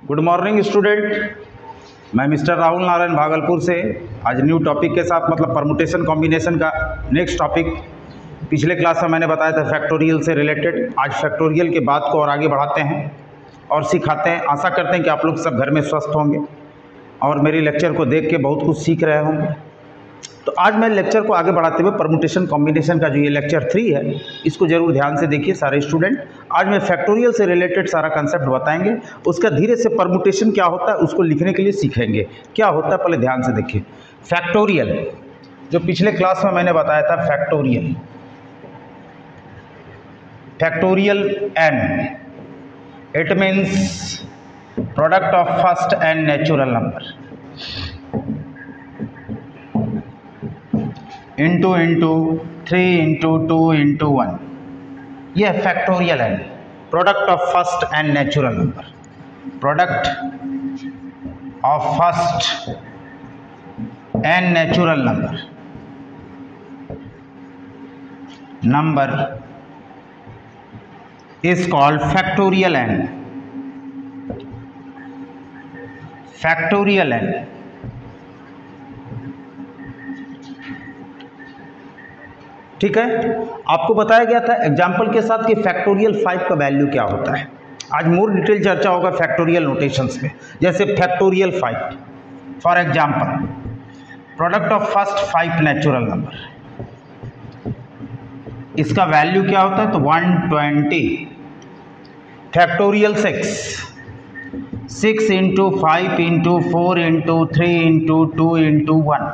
Good morning student, मैं mister Rahul Narayan Bhagalpur से आज न्यू टॉपिक के साथ मतलब परमुटेशन कॉम्बिनेशन का नेक्स्ट टॉपिक। पिछले क्लास में मैंने बताया था फैक्टोरियल से रिलेटेड। आज फैक्टोरियल के बात को और आगे बढ़ाते हैं और सिखाते हैं। आशा करते हैं कि आप लोग सब घर में स्वस्थ होंगे और मेरी लेक्चर को देख के बहुत कुछ सीख रहे होंगे। तो आज मैं लेक्चर को आगे बढ़ाते हुए परमुटेशन कॉम्बिनेशन का जो ये लेक्चर 3 है, इसको जरूर ध्यान से देखिए सारे स्टूडेंट। आज मैं फैक्टोरियल से रिलेटेड सारा कंसेप्ट बताएंगे, उसका धीरे से परमुटेशन क्या होता है उसको लिखने के लिए सीखेंगे। क्या होता है पहले ध्यान से देखिए। फैक्टोरियल जो पिछले क्लास में मैंने बताया था, factorial n, it means product of first n natural number into 3 into 2 into 1, यह factorial n, product of first n natural number, product of first n natural number is called factorial n, factorial n। ठीक है, आपको बताया गया था example के साथ कि फैक्टोरियल 5 का वैल्यू क्या होता है। आज मोर डिटेल चर्चा होगा फैक्टोरियल नोटेशंस में। जैसे factorial 5 for example, product of first 5 natural number, इसका वैल्यू क्या होता है तो 120। Factorial 6 into 5 into 4 into 3 into 2 into 1,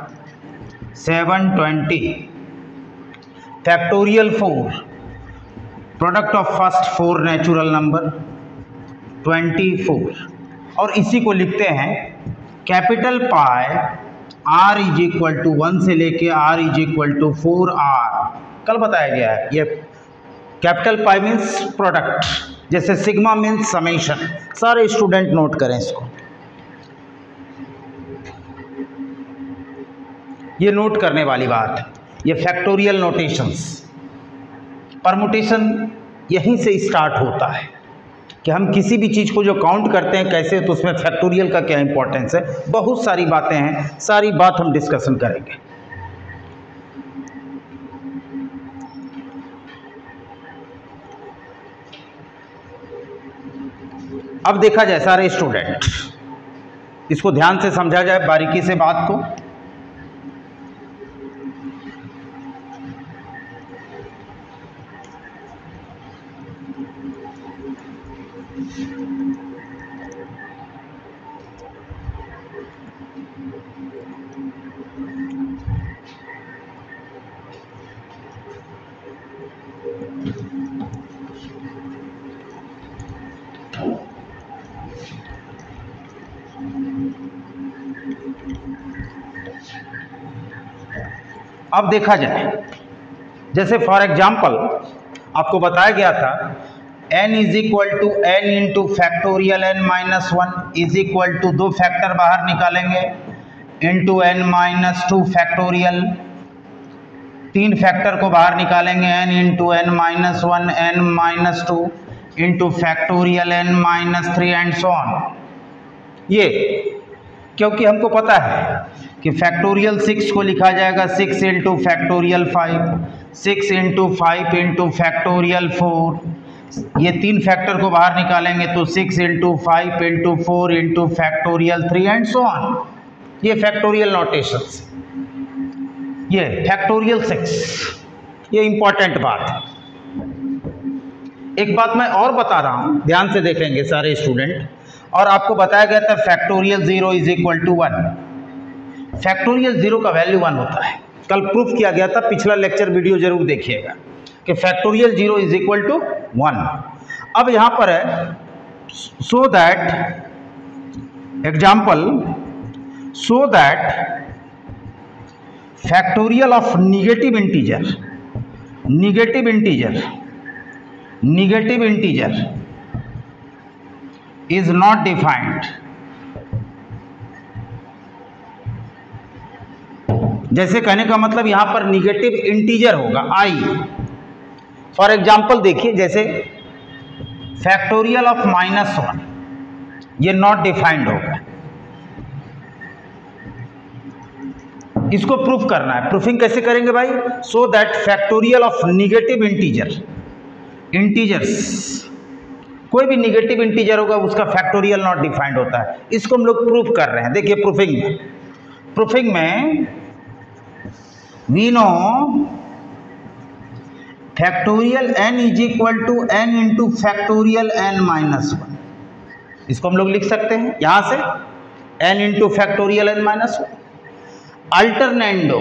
720। Factorial 4, product of first 4 natural number, 24। और इसी को लिखते हैं capital pi r is equal to 1 से लेके r is equal to 4r। कल बताया गया है ये कैपिटल पाई मीन्स प्रोडक्ट, जैसे सिग्मा मीन्स समेशन। सारे स्टूडेंट नोट करें इसको, ये नोट करने वाली बात है। ये फैक्टोरियल नोटेशंस, परमुटेशन यहीं से स्टार्ट होता है कि हम किसी भी चीज़ को जो काउंट करते हैं कैसे, तो उसमें फैक्टोरियल का क्या इंपॉर्टेंस है। बहुत सारी बातें हैं, सारी बात हम डिस्कशन करेंगे। अब देखा जाए सारे स्टूडेंट, इसको ध्यान से समझा जाए बारीकी से बात को। अब देखा जाए, जैसे फॉर एग्जाम्पल आपको बताया गया था n is equal to n into factorial n minus 1 is equal to 2 factor बाहर निकालेंगे into n minus 2 factorial, 3 factor को बाहर निकालेंगे n into n minus 1 n minus 2 into factorial n minus 3 and so on. ये क्योंकि हमको पता है कि फैक्टोरियल 6 को लिखा जाएगा 6 into factorial 5, 6 into 5 into factorial 4। ये 3 फैक्टर को बाहर निकालेंगे तो 6 into 5 into 4 into factorial 3 and so on. ये फैक्टोरियल नोटेशंस, ये फैक्टोरियल 6, ये इंपॉर्टेंट बात है। एक बात मैं और बता रहा हूँ, ध्यान से देखेंगे सारे स्टूडेंट। और आपको बताया गया था factorial 0 is equal to 1। Factorial 0 का वैल्यू 1 होता है। कल प्रूफ किया गया था, पिछला लेक्चर वीडियो जरूर देखिएगा कि फैक्टोरियल 0 इज इक्वल टू 1। अब यहाँ पर है so that example, so that factorial of negative integer, negative integer is not defined। जैसे कहने का मतलब यहां पर निगेटिव इंटीजर होगा i। फॉर एग्जाम्पल देखिए, जैसे फैक्टोरियल ऑफ -1 ये नॉट डिफाइंड होगा। इसको प्रूफ करना है। प्रूफिंग कैसे करेंगे भाई? So that factorial of negative integers, कोई भी निगेटिव इंटीजर होगा उसका फैक्टोरियल नॉट डिफाइंड होता है। इसको हम लोग प्रूफ कर रहे हैं। देखिए प्रूफिंग में we know factorial n is equal to n into factorial n minus 1। इसको हम लोग लिख सकते हैं यहां से n into factorial n minus 1। Alternendo,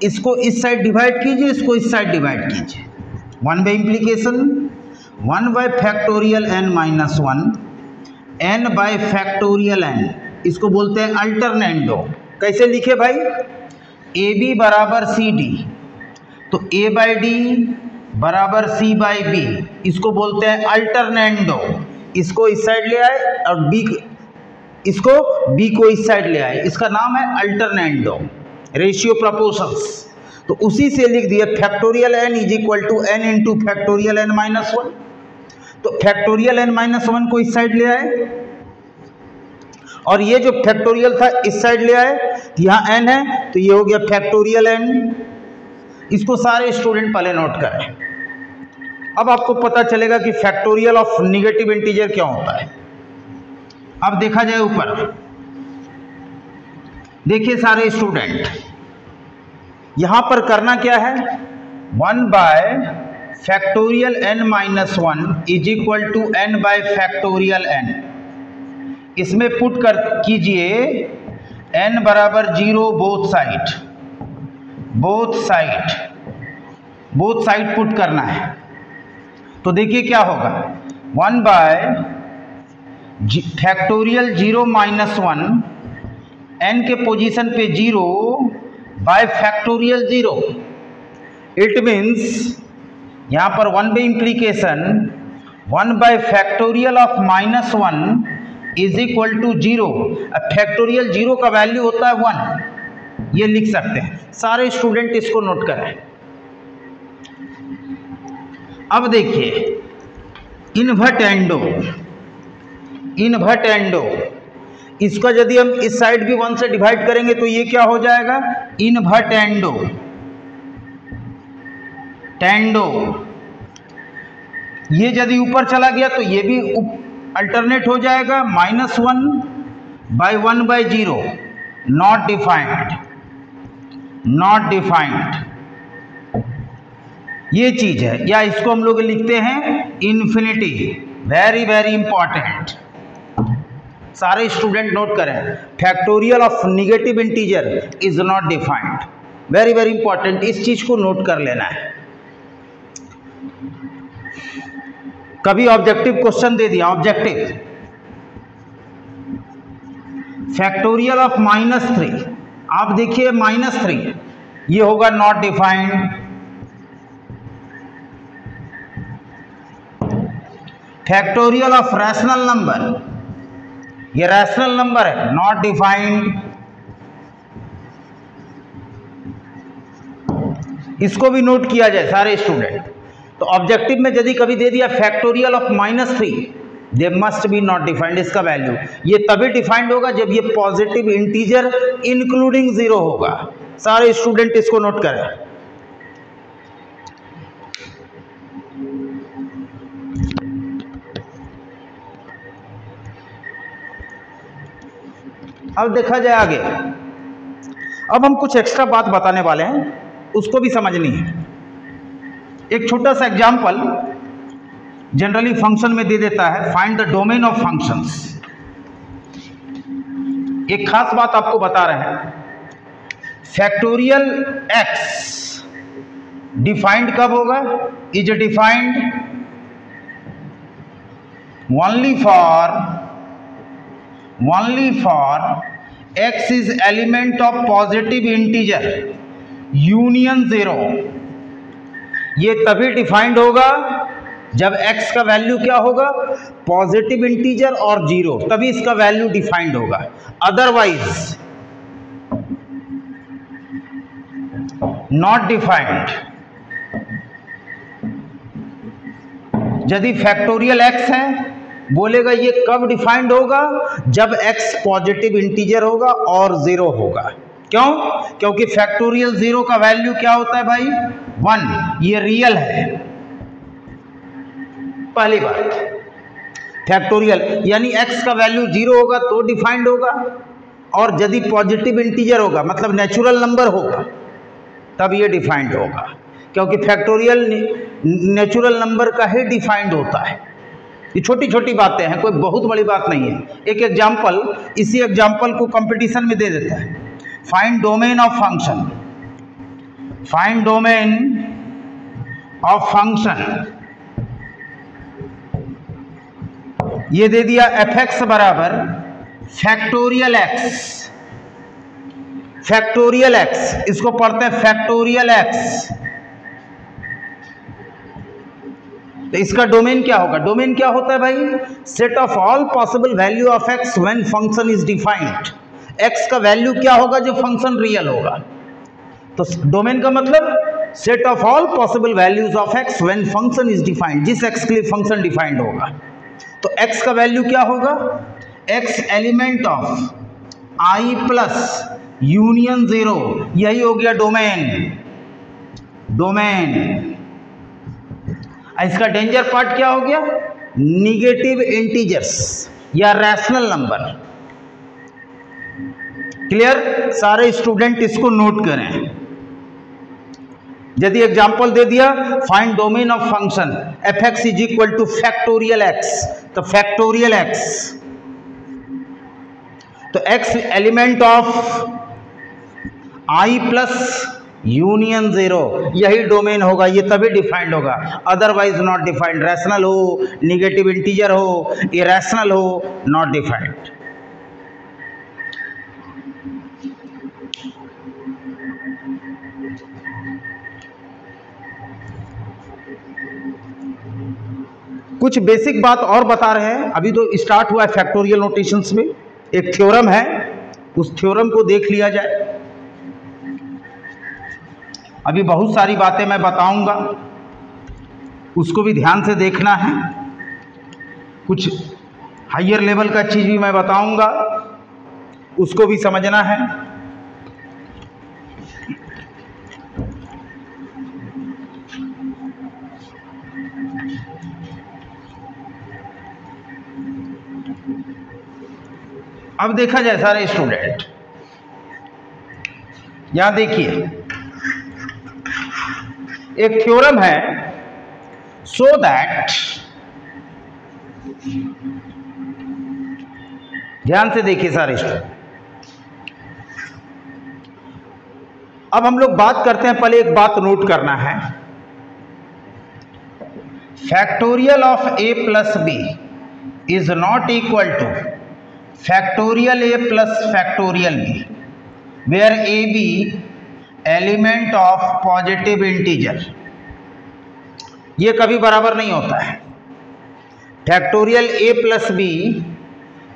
इसको इस साइड डिवाइड कीजिए, इसको इस साइड डिवाइड कीजिए। 1 by implication 1 by factorial n minus 1 n by factorial n, इसको बोलते हैं अल्टरनेंडो। कैसे लिखे भाई? ए बी बराबर सी डी, तो ए बाई डी बराबर सी बाई बी, इसको बोलते हैं अल्टरनेंडो। इसको इस साइड ले आए और बी, इसको बी को इस साइड ले आए, इसका नाम है अल्टरनेंडो, रेशियो प्रपोर्शंस। तो उसी से लिख दिया factorial n is equal to n into factorial n minus 1। तो फैक्टोरियल n माइनस 1 को इस साइड ले आए और ये जो फैक्टोरियल था इस साइड ले आए, यहाँ n है तो ये हो गया फैक्टोरियल n। इसको सारे स्टूडेंट पहले नोट करें। अब आपको पता चलेगा कि फैक्टोरियल ऑफ निगेटिव इंटीजर क्या होता है। अब देखा जाए ऊपर, देखिए सारे स्टूडेंट, यहां पर करना क्या है? 1 by factorial n minus 1 is equal to n by factorial n। इसमें पुट कर कीजिए n बराबर 0 बोथ साइड पुट करना है। तो देखिए क्या होगा, 1 बाय फैक्टोरियल 0 माइनस 1 n के पोजीशन पे 0 बाय फैक्टोरियल 0। इट मीन्स यहाँ पर 1 by implication 1 by factorial of minus 1 is equal to 0। अब फैक्टोरियल 0 का वैल्यू होता है 1, ये लिख सकते हैं। सारे स्टूडेंट इसको नोट करें। अब देखिए इन्वर्टेंडो, इसका यदि हम इस साइड भी 1 से डिवाइड करेंगे तो ये क्या हो जाएगा? इन्वर्टेंडो। ये यदि ऊपर चला गया तो ये भी अल्टरनेट हो जाएगा, minus 1 by 1 by 0, not defined. ये चीज है, या इसको हम लोग लिखते हैं इन्फिनिटी। वेरी वेरी इंपॉर्टेंट, सारे स्टूडेंट नोट करें। Factorial of negative integer is not defined. Very very important, इस चीज को नोट कर लेना है। कभी ऑब्जेक्टिव क्वेश्चन दे दिया, ऑब्जेक्टिव फैक्टोरियल ऑफ माइनस 3, आप देखिए माइनस 3, ये होगा not defined. Factorial of rational number, ये रैशनल नंबर है, नॉट डिफाइंड। इसको भी नोट किया जाए सारे स्टूडेंट। तो ऑब्जेक्टिव में यदि कभी दे दिया factorial of minus 3, they must be not defined. इसका वैल्यू ये तभी डिफाइंड होगा जब ये पॉजिटिव इंटीजर इंक्लूडिंग 0 होगा। सारे स्टूडेंट इसको नोट करें। अब देखा जाए आगे। अब हम कुछ एक्स्ट्रा बात बताने वाले हैं, उसको भी समझनी है। एक छोटा सा एग्जांपल जनरली फंक्शन में दे देता है, find the domain of functions. एक खास बात आपको बता रहे हैं, फैक्टोरियल x डिफाइंड कब होगा? Is defined only for x is element of positive integer union 0। ये तभी डिफाइंड होगा जब x का वैल्यू क्या होगा? पॉजिटिव इंटीजर और 0, तभी इसका वैल्यू डिफाइंड होगा। Otherwise not defined. यदि फैक्टोरियल x है बोलेगा ये कब डिफाइंड होगा, जब x पॉजिटिव इंटीजर होगा और 0 होगा। क्यों? क्योंकि फैक्टोरियल 0 का वैल्यू क्या होता है भाई? 1। ये रियल है, पहली बात। फैक्टोरियल यानी x का वैल्यू 0 होगा तो डिफाइंड होगा, और यदि पॉजिटिव इंटीजर होगा मतलब नेचुरल नंबर होगा तब ये डिफाइंड होगा, क्योंकि फैक्टोरियल नेचुरल नंबर का ही डिफाइंड होता है। ये छोटी छोटी बातें हैं, कोई बहुत बड़ी बात नहीं है। एक एग्जाम्पल, इसी एग्जाम्पल को कंपटीशन में दे देता है। Find domain of function, find domain of function, ये दे दिया f(x) बराबर फैक्टोरियल x, फैक्टोरियल x, इसको पढ़ते हैं फैक्टोरियल x। तो इसका डोमेन क्या होगा? डोमेन क्या होता है भाई? Set of all possible value of x when function is defined. x का वैल्यू क्या होगा जब फंक्शन रियल होगा? तो डोमेन का मतलब set of all possible values of x when function is defined, जिस x के लिए फंक्शन डिफाइंड होगा। तो x का वैल्यू क्या होगा? x element of i plus union 0, यही हो गया डोमेन। डोमेन इसका डेंजर पार्ट क्या हो गया? निगेटिव इंटीजर्स या रैशनल नंबर। क्लियर? सारे स्टूडेंट इसको नोट करें। यदि एग्जाम्पल दे दिया find domain of function f(x) is equal to factorial x, तो फैक्टोरियल x, तो x element of i plus union 0, यही डोमेन होगा, ये तभी डिफाइंड होगा, अदरवाइज नॉट डिफाइंड। रैशनल हो, निगेटिव इंटीजर हो, इरेशनल हो, नॉट डिफाइंड। कुछ बेसिक बात और बता रहे हैं, अभी तो स्टार्ट हुआ है फैक्टोरियल नोटेशंस में। एक थ्योरम है, उस थ्योरम को देख लिया जाए। अभी बहुत सारी बातें मैं बताऊंगा, उसको भी ध्यान से देखना है। कुछ हायर लेवल का चीज भी मैं बताऊंगा, उसको भी समझना है। अब देखा जाए सारे स्टूडेंट, यहां देखिए एक थ्योरम है, सो दैट, ध्यान से देखिए सारे स्टूडेंट। अब हम लोग बात करते हैं, पहले एक बात नोट करना है, factorial of a plus b is not equal to factorial a plus factorial b, where a b element of positive integer. ये कभी बराबर नहीं होता है। Factorial a plus b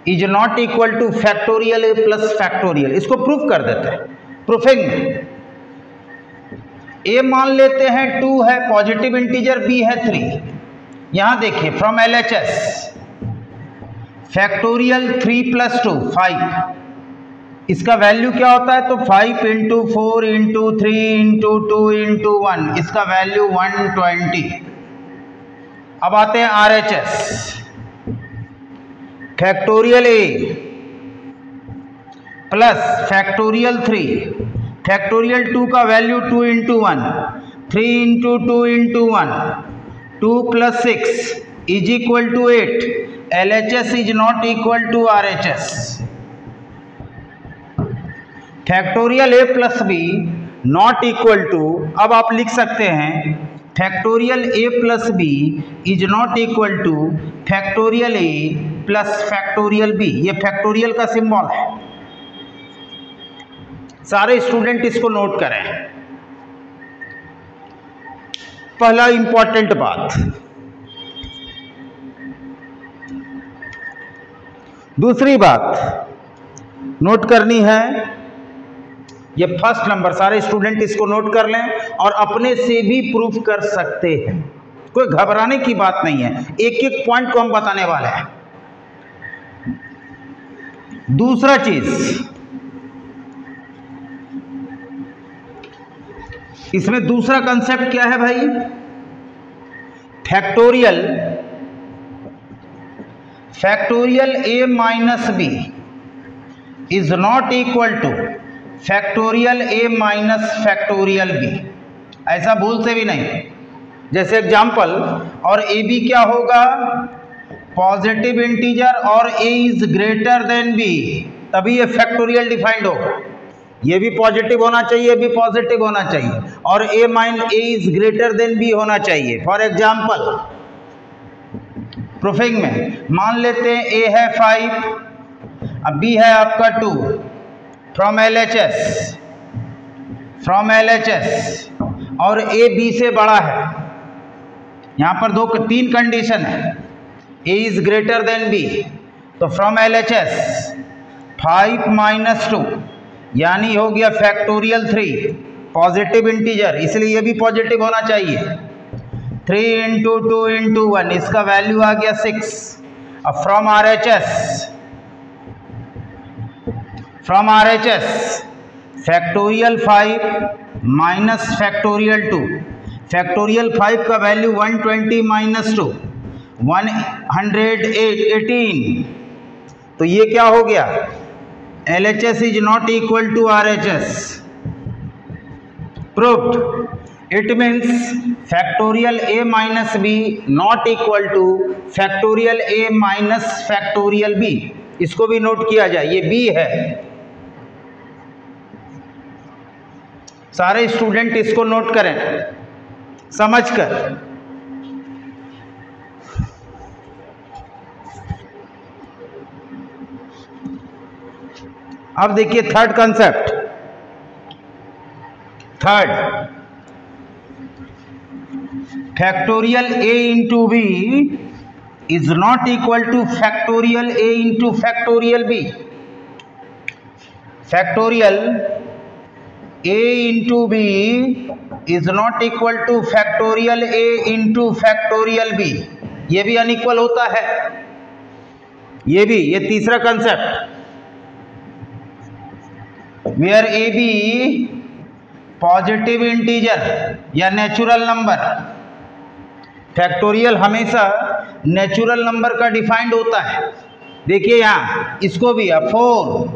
is not equal to factorial a plus factorial. इसको proof कर देते हैं, प्रूफिंग में a मान लेते हैं 2 है पॉजिटिव इंटीजर, b है 3। यहां देखिए फ्रॉम LHS फैक्टोरियल 3 प्लस 2 5, इसका वैल्यू क्या होता है? तो 5 इंटू 4 इंटू 3 इंटू 2 इंटू 1, इसका वैल्यू 120। अब आते हैं RHS factorial a plus factorial 3, factorial 2 का value 2 into 1, 3 into 2 into 1, 2 plus 6 is equal to 8। LHS is not equal to RHS। Factorial a plus b not equal to, अब आप लिख सकते हैं factorial a plus b is not equal to factorial a plus factorial b। ये factorial का symbol है, सारे student इसको नोट करें। पहला इंपॉर्टेंट बात। दूसरी बात नोट करनी है, ये फर्स्ट नंबर, सारे स्टूडेंट इसको नोट कर लें और अपने से भी प्रूफ कर सकते हैं, कोई घबराने की बात नहीं है। एक एक पॉइंट को हम बताने वाले हैं। दूसरा चीज, इसमें दूसरा कंसेप्ट क्या है भाई? Factorial a minus B is not equal to factorial a minus factorial B. ऐसा भूल से भी नहीं। जैसे एग्जाम्पल, और ए बी क्या होगा? पॉजिटिव इंटीजर और a is greater than b, तभी ये फैक्टोरियल डिफाइंड होगा। ये भी पॉजिटिव होना चाहिए, ये भी पॉजिटिव होना चाहिए, और a is greater than b होना चाहिए। फॉर एग्जाम्पल प्रूफिंग में मान लेते हैं a है 5, अब b है आपका 2, फ्रॉम LHS और a b से बड़ा है। यहाँ पर तीन कंडीशन है, a is greater than b, तो फ्रॉम LHS 5 माइनस 2 यानी हो गया फैक्टोरियल 3, पॉजिटिव इंटीजर, इसलिए ये भी पॉजिटिव होना चाहिए। 3 इंटू 2 इंटू 1, इसका वैल्यू आ गया 6। अब from RHS factorial 5 minus factorial 2, factorial 5 का वैल्यू 120 माइनस 2 118, तो ये क्या हो गया? LHS is not equal to RHS. Proved. It means factorial a minus b not equal to factorial a minus factorial b. इसको भी नोट किया जाए, ये b है। सारे स्टूडेंट इसको नोट करें समझकर। अब देखिए third concept. Third, factorial a into B is not equal to factorial a into factorial B. Factorial a into B is not equal to factorial a into factorial B. ये भी unequal होता है, ये तीसरा कंसेप्ट। Where A B positive integer या natural number, factorial हमेशा natural number का डिफाइंड होता है। देखिए यहाँ इसको भी 4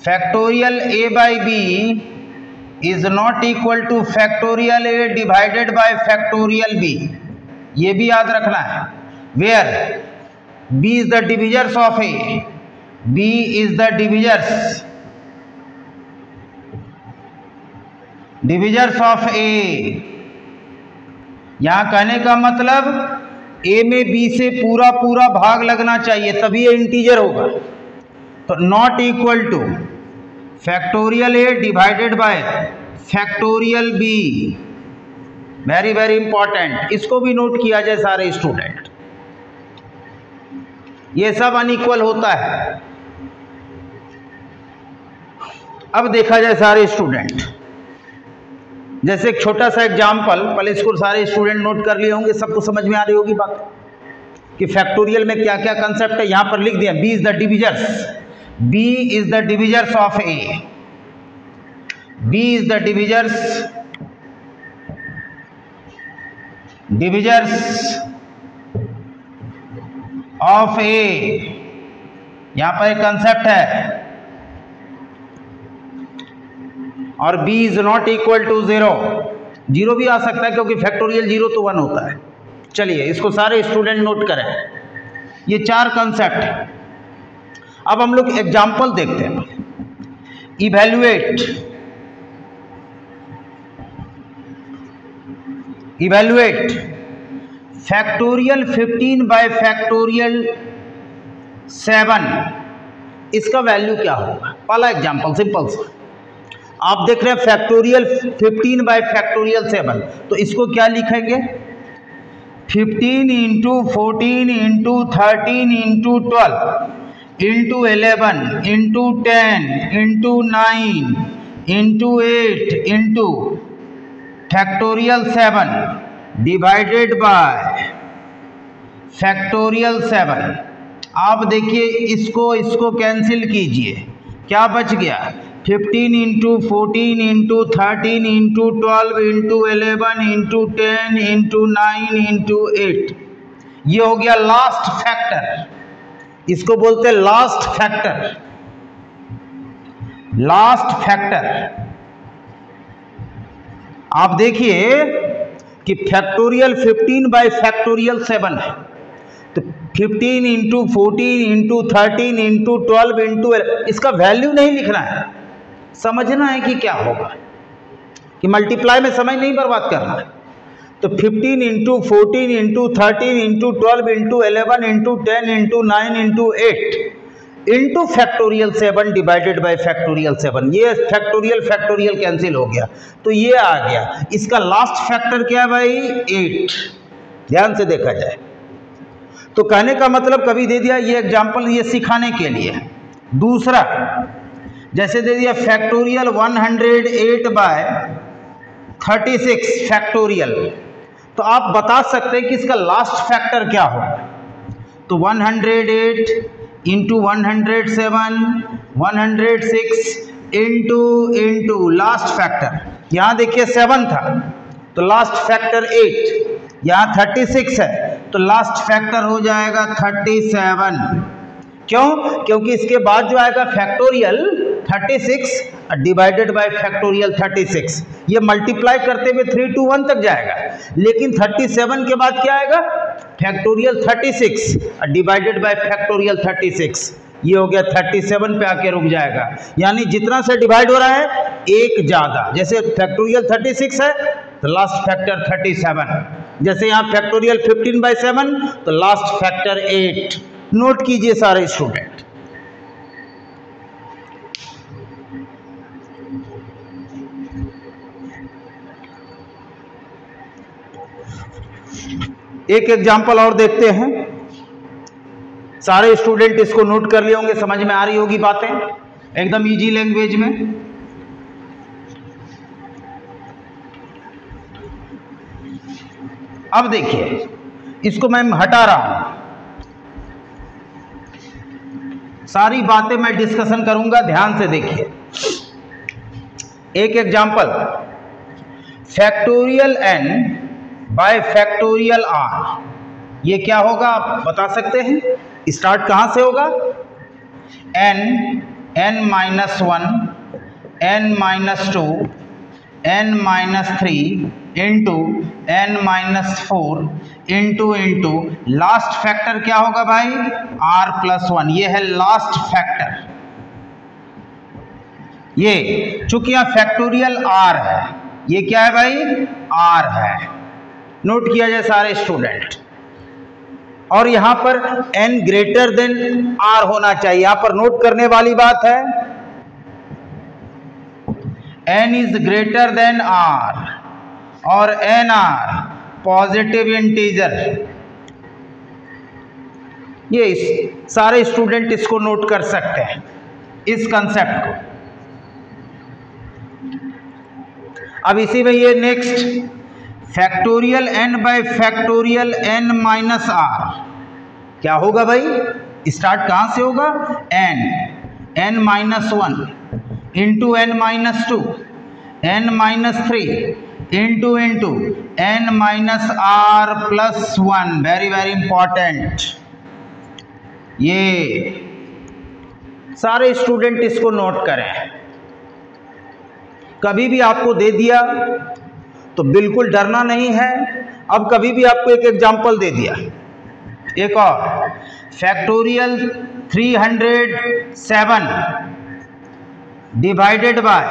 factorial a by B is not equal to factorial a divided by factorial b। ये भी याद रखना है। Where b is the divisors of a, b is the divisors of a। यहां कहने का मतलब a में b से पूरा पूरा भाग लगना चाहिए, तभी ये इंटीजर होगा। तो not equal to factorial a divided by factorial b। Very very important, इसको भी नोट किया जाए सारे स्टूडेंट। ये सब अनइक्वल होता है। अब देखा जाए सारे स्टूडेंट, जैसे एक छोटा सा एग्जाम्पल, पहले इसको सारे स्टूडेंट नोट कर लिए होंगे, सबको समझ में आ रही होगी बात कि फैक्टोरियल में क्या क्या कंसेप्ट है। यहां पर लिख दिया b is the divisors, b is the divisors of a, b is the divisors of a। यहां पर एक कंसेप्ट है, और b is not equal to 0। 0 भी आ सकता है क्योंकि फैक्टोरियल 0 तो 1 होता है। चलिए इसको सारे स्टूडेंट नोट करें। ये 4 कंसेप्ट है। अब हम लोग एग्जाम्पल देखते हैं। इवैल्यूएट फैक्टोरियल 15 बाय फैक्टोरियल 7, इसका वैल्यू क्या होगा? पहला एग्जाम्पल सिंपल सा, आप देख रहे हैं फैक्टोरियल 15 बाय फैक्टोरियल 7, तो इसको क्या लिखेंगे? 15 into 14 into 13 into 12 into 11 into 10 into 9 into 8 into factorial 7 divided by factorial 7। आप देखिए इसको कैंसिल कीजिए, क्या बच गया 15 into 14 into 13 into 12 into 11 into 10 into 9 into 8, ये हो गया लास्ट फैक्टर। इसको बोलते हैं लास्ट फैक्टर। लास्ट फैक्टर आप देखिए कि फैक्टोरियल 15 बाई फैक्टोरियल 7 है, तो 15 इंटू 14 इंटू 13 इंटू 12 इंटू, इसका वैल्यू नहीं लिखना है, समझना है कि क्या होगा, कि मल्टीप्लाई में समय नहीं बर्बाद करना है। तो 15 into 14 into 13 into 12 into 11 into 10 into 9 into 8 into factorial 7 divided by factorial 7, ये फैक्टोरियल कैंसिल हो गया, तो ये आ गया। इसका लास्ट फैक्टर क्या है भाई 8, ध्यान से देखा जाए तो। कहने का मतलब कभी दे दिया, ये एग्जाम्पल ये सिखाने के लिए। दूसरा जैसे दे दिया फैक्टोरियल 108 बाय 36 फैक्टोरियल, तो आप बता सकते हैं कि इसका लास्ट फैक्टर क्या होगा। तो 108 इंटू 107 106 इंटू लास्ट फैक्टर, यहाँ देखिए 7 था तो लास्ट फैक्टर 8, यहाँ 36 है तो लास्ट फैक्टर हो जाएगा 37। क्यों? क्योंकि इसके बाद जो आएगा फैक्टोरियल 36 डिवाइडेड बाय फैक्टोरियल 36, ये मल्टीप्लाई करते हुए 3 to 1 तक जाएगा, लेकिन 37 के बाद क्या आएगा फैक्टोरियल 36 डिवाइडेड बाय फैक्टोरियल 36, ये हो गया 37 पे आके रुक जाएगा। यानी जितना से डिवाइड हो रहा है एक ज़्यादा, जैसे फैक्टोरियल 36 है तो लास्ट फैक्टर 37, जैसे यहाँ फैक्टोरियल 15/7 तो लास्ट फैक्टर 8। नोट कीजिए सारे स्टूडेंट। एक एग्जाम्पल और देखते हैं, सारे स्टूडेंट इसको नोट कर लिए होंगे, समझ में आ रही होगी बातें एकदम इजी लैंग्वेज में। अब देखिए इसको मैं हटा रहा हूं, सारी बातें मैं डिस्कशन करूंगा, ध्यान से देखिए। एक example factorial n by factorial r, ये क्या होगा आप बता सकते हैं? स्टार्ट कहां से होगा? n minus 1 n minus 2 n minus 3 into n minus 4 into last factor क्या होगा भाई r+1, ये है लास्ट फैक्टर। ये चूंकि यहां फैक्टोरियल r है, ये क्या है भाई r है, नोट किया जाए सारे स्टूडेंट। और यहां पर n ग्रेटर देन r होना चाहिए, यहां पर नोट करने वाली बात है n is greater than r और nr पॉजिटिव इंटीजर। ये सारे स्टूडेंट इसको नोट कर सकते हैं, इस कंसेप्ट को। अब इसी में ये next factorial n by factorial n minus r क्या होगा भाई? स्टार्ट कहां से होगा? n minus 1 into n minus 2 n minus 3 into n minus r+1। Very very important, ये सारे स्टूडेंट इसको नोट करें। कभी भी आपको दे दिया तो बिल्कुल डरना नहीं है। अब कभी भी आपको एक एग्जाम्पल दे दिया, एक और फैक्टोरियल 307 डिवाइडेड बाय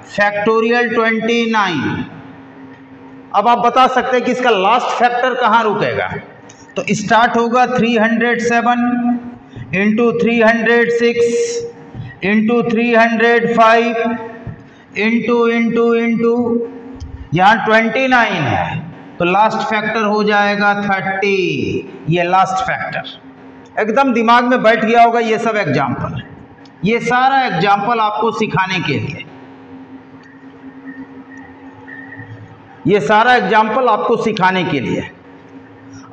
फैक्टोरियल 29, अब आप बता सकते हैं कि इसका लास्ट फैक्टर कहाँ रुकेगा। तो स्टार्ट होगा 307 इंटू 306 इंटू 305 इंटू यहाँ 29 है तो लास्ट फैक्टर हो जाएगा 30। ये लास्ट फैक्टर एकदम दिमाग में बैठ गया होगा। ये सब एग्जाम्पल, ये सारा एग्जाम्पल आपको सिखाने के लिए, ये सारा एग्जाम्पल आपको सिखाने के लिए।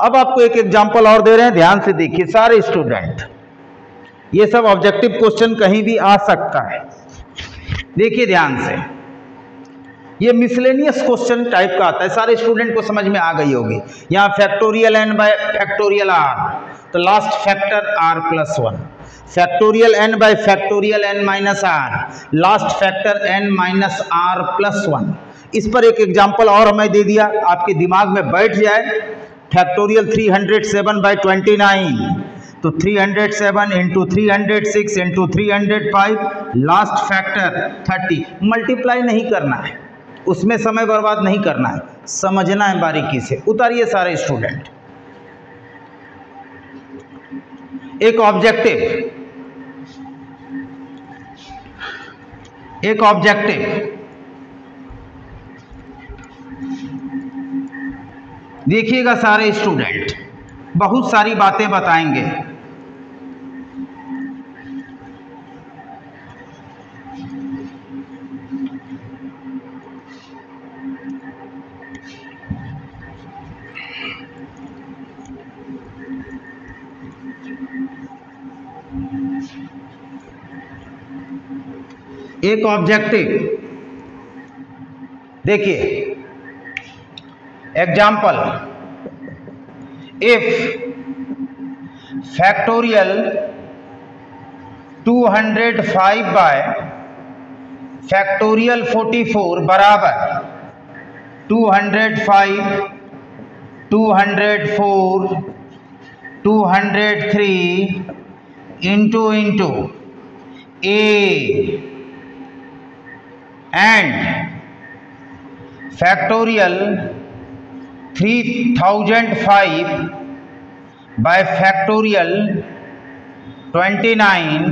अब आपको एक एग्जाम्पल और दे रहे हैं, ध्यान से देखिए सारे स्टूडेंट। ये सब ऑब्जेक्टिव क्वेश्चन कहीं भी आ सकता है। देखिए ध्यान से, ये मिसलेनियस क्वेश्चन टाइप का आता है, सारे स्टूडेंट को समझ में आ गई होगी। यहाँ factorial n by factorial r, तो last factor r plus 1, factorial n by factorial n minus r, last factor n minus r plus 1। इस पर एक एग्जाम्पल और मैं दे दिया, आपके दिमाग में बैठ जाए। फैक्टोरियल 307 बाय 29, तो 307 into 306 into 305, last factor 30। Multiply नहीं करना है, उसमें समय बर्बाद नहीं करना है, समझना है बारीकी से। उतारिए सारे स्टूडेंट। एक ऑब्जेक्टिव देखिएगा सारे स्टूडेंट, बहुत सारी बातें बताएंगे। एक ऑब्जेक्टिव देखिए, example, if factorial 205 by factorial 44 बराबर 205, 204, 203 into a and factorial 3005 by factorial 29,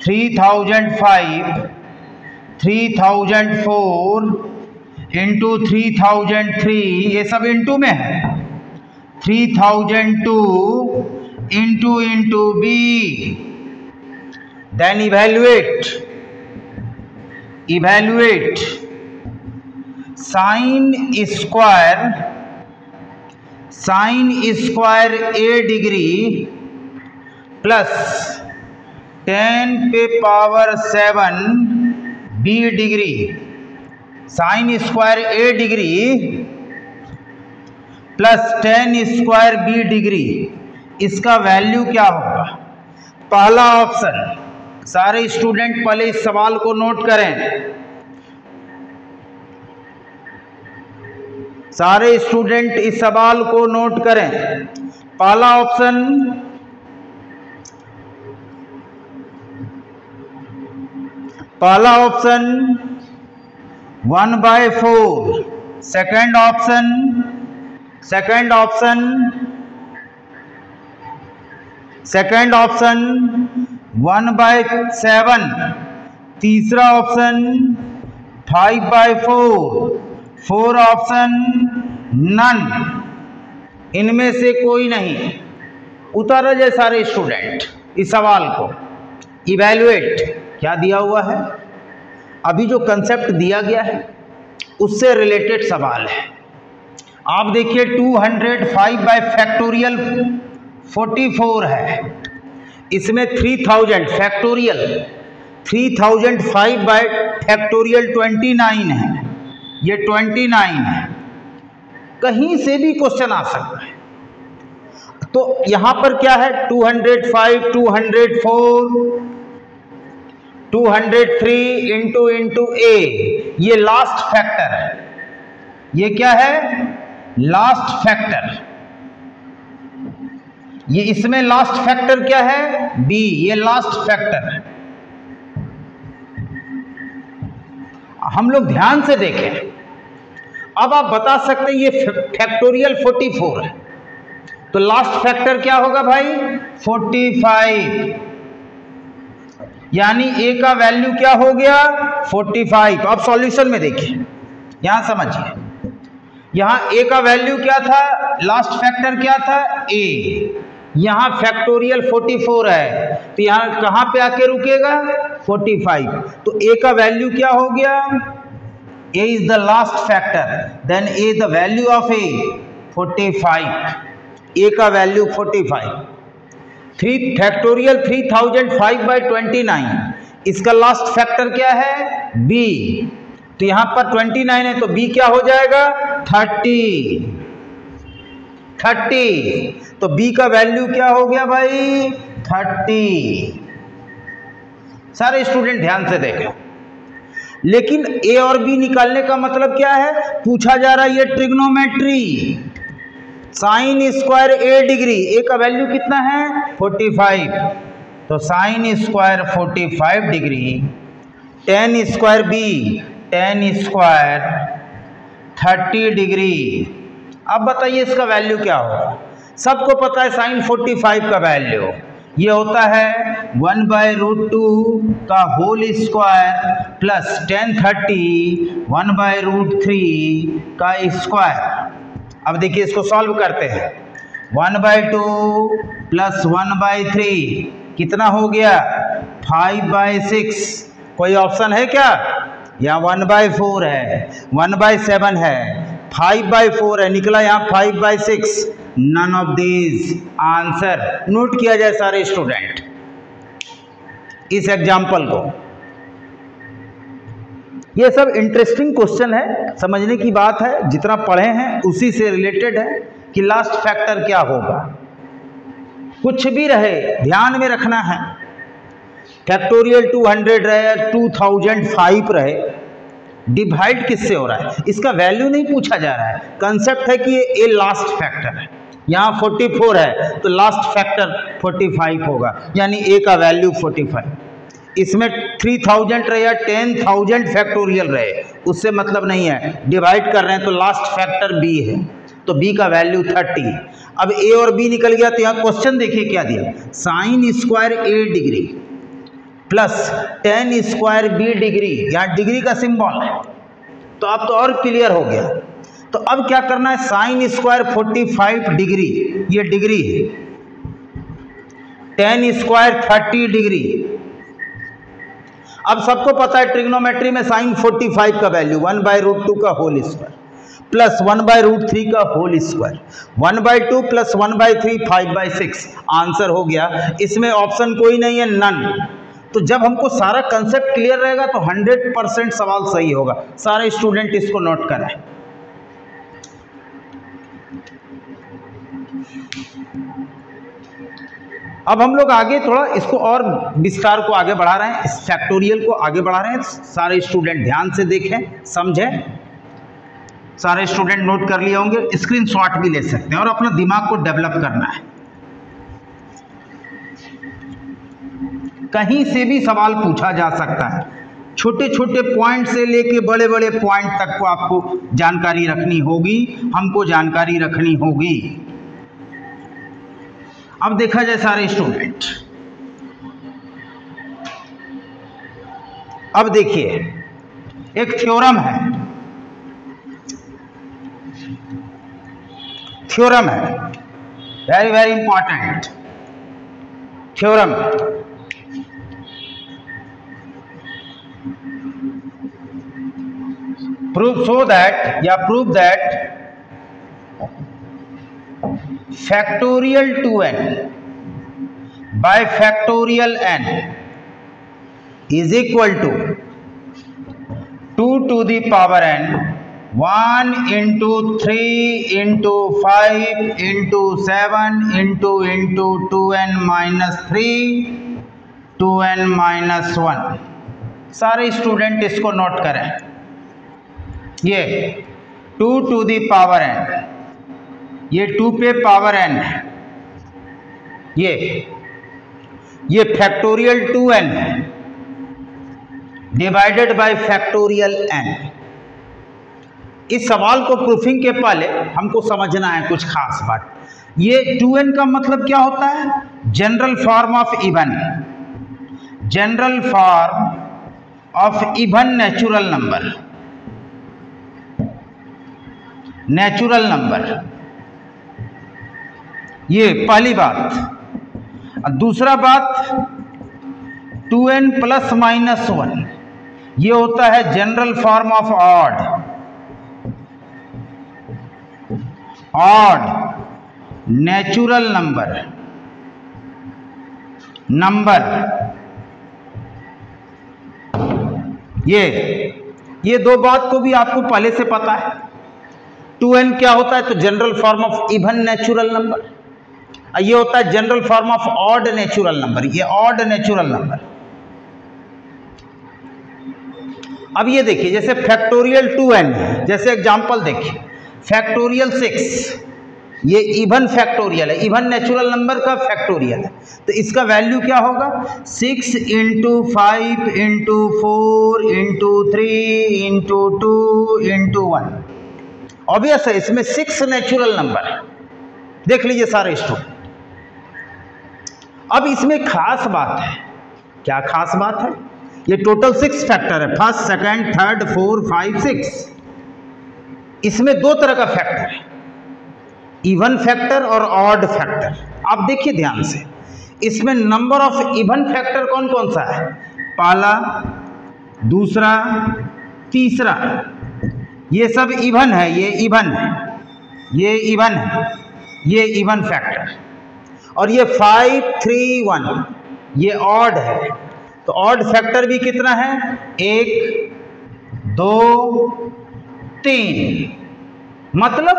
3005, 3004 into 3003, ये सब इंटू में है, 3002 into b, then evaluate sine square a degree plus 10 पे power 7 b degree, sine square a degree plus 10 square b degree, इसका value क्या होगा? पहला ऑप्शन, सारे स्टूडेंट पहले इस सवाल को नोट करें, सारे स्टूडेंट इस सवाल को नोट करें। पहला ऑप्शन, पहला ऑप्शन 1/4, सेकंड ऑप्शन 1/7, तीसरा ऑप्शन 5/4, फोर ऑप्शन नन, इनमें से कोई नहीं। उतारा जाए सारे स्टूडेंट इस सवाल को। इवैल्यूएट क्या दिया हुआ है, अभी जो कंसेप्ट दिया गया है उससे रिलेटेड सवाल है। आप देखिए 205 बाय फैक्टोरियल 44 है, इसमें 3000 फैक्टोरियल 3005 बाय फैक्टोरियल 29 है, ये 29 है। कहीं से भी क्वेश्चन आ सकता है। तो यहां पर क्या है, 205, 204, 203 इंटू a, ये लास्ट फैक्टर है। ये क्या है? Last factor. ये इसमें लास्ट फैक्टर क्या है? b, ये लास्ट फैक्टर है। हम लोग ध्यान से देखें। अब आप बता सकते हैं ये फैक्टोरियल 44 है, तो लास्ट फैक्टर क्या होगा भाई? 45, यानी a का वैल्यू क्या हो गया? 45। अब सॉल्यूशन में देखिए, यहां समझिए, यहां a का वैल्यू क्या था? लास्ट फैक्टर क्या था? a। यहां फैक्टोरियल 44 है, तो यहां कहां पे आके रुकेगा? 45। तो a का वैल्यू क्या हो गया? a is the last factor, then a the value of a 45, a का वैल्यू 45। 3 फैक्टोरियल 3005/29, इसका लास्ट फैक्टर क्या है? b। तो यहां पर 29 है तो b क्या हो जाएगा? 30। तो b का वैल्यू क्या हो गया भाई? 30। सारे स्टूडेंट ध्यान से देखें। लेकिन a और b निकालने का मतलब क्या है? पूछा जा रहा है ये trigonometry, sign square a degree, a का वैल्यू कितना है? 45। तो sine square 45 degree, ten square b, ten square 30 degree. अब बताइए इसका वैल्यू क्या होगा? सबको पता है साइन 45 का वैल्यू ये होता है 1/√2 का होल स्क्वायर प्लस tan 30 1/√3 का स्क्वायर। अब देखिए इसको सॉल्व करते हैं। 1/2 प्लस 1/3 कितना हो गया? 5/6। कोई ऑप्शन है क्या? यहाँ 1/4 है, 1/7 है, 5/4 है, निकला यहाँ 5/6। None of these answer. Note किया जाए सारे स्टूडेंट इस एग्जाम्पल को। ये सब इंटरेस्टिंग क्वेश्चन है, समझने की बात है, जितना पढ़े हैं उसी से रिलेटेड है कि लास्ट फैक्टर क्या होगा। कुछ भी रहे ध्यान में रखना है। फैक्टोरियल 200 रहे, 2005 रहे, डिवाइड किससे हो रहा है? इसका वैल्यू नहीं पूछा जा रहा है। कंसेप्ट है कि ये लास्ट फैक्टर है। यहाँ 44 है तो लास्ट फैक्टर 45 होगा, यानी a का वैल्यू 45। इसमें 3000 रहे या 10,000 फैक्टोरियल रहे, उससे मतलब नहीं है। डिवाइड कर रहे हैं तो लास्ट फैक्टर b है, तो b का वैल्यू 30। अब a और b निकल गया तो यहाँ क्वेश्चन देखिए क्या दिया? Sign square a degree plus ten square b degree, यहाँ डिग्री का सिंबल है, तो अब तो और क्लियर हो गया। तो अब क्या करना है? साइन स्क्वायर 45 डिग्री, ये डिग्री है, टेन स्क्वायर 30 डिग्री। अब सबको पता है ट्रिग्नोमेट्री में साइन 45 का वैल्यू 1/√2 का होल स्क्वायर प्लस 1/√3 का होल स्क्वायर, 1/2 प्लस 1/3 5/6। आंसर हो गया। इसमें ऑप्शन कोई नहीं है, नन। तो जब हमको सारा कंसेप्ट क्लियर रहेगा तो 100% सवाल सही होगा। सारे स्टूडेंट इसको नोट करें। अब हम लोग आगे थोड़ा इसको और विस्तार को आगे बढ़ा रहे हैं, इस फैक्टोरियल को आगे बढ़ा रहे हैं। सारे स्टूडेंट ध्यान से देखें, समझें। सारे स्टूडेंट नोट कर लिए होंगे, स्क्रीनशॉट भी ले सकते हैं और अपना दिमाग को डेवलप करना है। कहीं से भी सवाल पूछा जा सकता है, छोटे छोटे पॉइंट से लेके बड़े बड़े पॉइंट तक को आपको जानकारी रखनी होगी, हमको जानकारी रखनी होगी। अब देखा जाए सारे स्टूडेंट, अब देखिए एक थ्योरम है, थ्योरम है, very very important theorem. Prove so that या prove that factorial 2n by factorial n is equal to 2 to the power n 1 into 3 into 5 into 7 into 2n minus 3 2n minus 1। सारे student इसको note करें। ये 2 to the power n, ये 2 पे power n है, ये factorial 2n है divided by factorial n। इस सवाल को प्रूफिंग के पहले हमको समझना है कुछ खास बात। ये 2n का मतलब क्या होता है? General form of even, general form of even natural number, natural number, ये पहली बात। दूसरा बात 2n प्लस माइनस 1, ये होता है general form of odd, odd natural number, number, ये दो बात को भी आपको पहले से पता है। 2n क्या होता है? तो general form of even natural number. ये होता है general form of odd natural number, ये ऑड नेचुरल नंबर। अब ये देखिए, जैसे फैक्टोरियल 2n है, जैसे एग्जांपल देखिए फैक्टोरियल 6, ये इवन फैक्टोरियल है, इवन नेचुरल नंबर का फैक्टोरियल है। तो इसका वैल्यू क्या होगा? 6 × 5 × 4 × 3 × 2 × 1। ऑब्वियस है, इसमें 6 नेचुरल नंबर है। देख लीजिए सारे स्टूडेंट। अब इसमें खास बात है, क्या खास बात है? ये टोटल 6 फैक्टर है, फर्स्ट, सेकंड, थर्ड, 4, 5, 6। इसमें दो तरह का फैक्टर है, इवन फैक्टर और ऑड फैक्टर। आप देखिए ध्यान से, इसमें नंबर ऑफ इवन फैक्टर कौन कौन सा है? पहला, दूसरा, तीसरा, ये सब इवन है, ये इवन है, ये इवन है, ये इवन फैक्टर। और ये 5, 3, 1 ये ऑड है। तो ऑड फैक्टर भी कितना है? 1, 2, 3। मतलब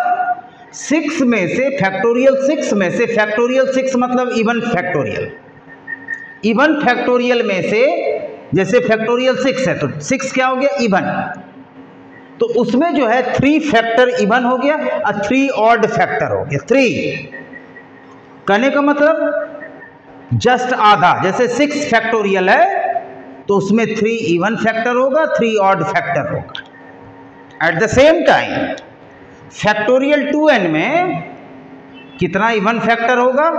6 में से फैक्टोरियल 6 में से फैक्टोरियल 6 मतलब इवन फैक्टोरियल, इवन फैक्टोरियल में से जैसे फैक्टोरियल 6 है तो 6 क्या हो गया? इवन। तो उसमें जो है 3 फैक्टर इवन हो गया और 3 ऑड फैक्टर हो गया। 3 कहने का मतलब जस्ट आधा, जैसे 6 फैक्टोरियल है तो उसमें 3 इवन फैक्टर होगा, 3 ऑड फैक्टर होगा। At the same time factorial 2n में कितना इवन फैक्टर होगा?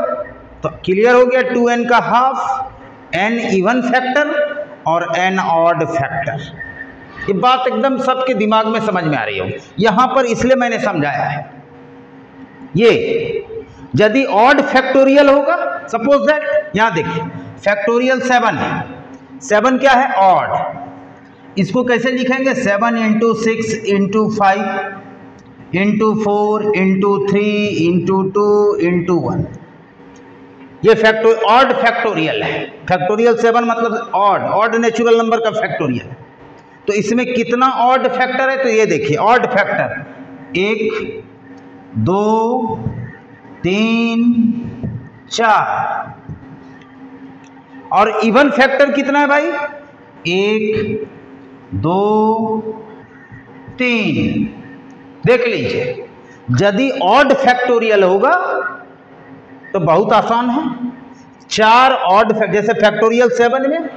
तो क्लियर हो गया, 2n का हाफ, n इवन फैक्टर और n ऑड फैक्टर। ये बात एकदम सबके दिमाग में समझ में आ रही होगी। यहां पर इसलिए मैंने समझाया है, ये यदि ऑड फैक्टोरियल होगा, सपोज दैट यहां देखिए फैक्टोरियल 7 है, 7 क्या है? ऑड। इसको कैसे लिखेंगे? 7 × 6 × 5 × 4 × 3 × 2 × 1। ये ऑड फैक्टोरियल है। फैक्टोरियल 7 मतलब ऑड नेचुरल नंबर का फैक्टोरियल है। तो इसमें कितना ऑड फैक्टर है? तो ये देखिए ऑड फैक्टर 1, 2, 3, 4। और इवन फैक्टर कितना है भाई? 1, 2, 3। देख लीजिए, यदि ऑड फैक्टोरियल होगा तो बहुत आसान है। 4 ऑड फैक्टर, जैसे फैक्टोरियल 7 में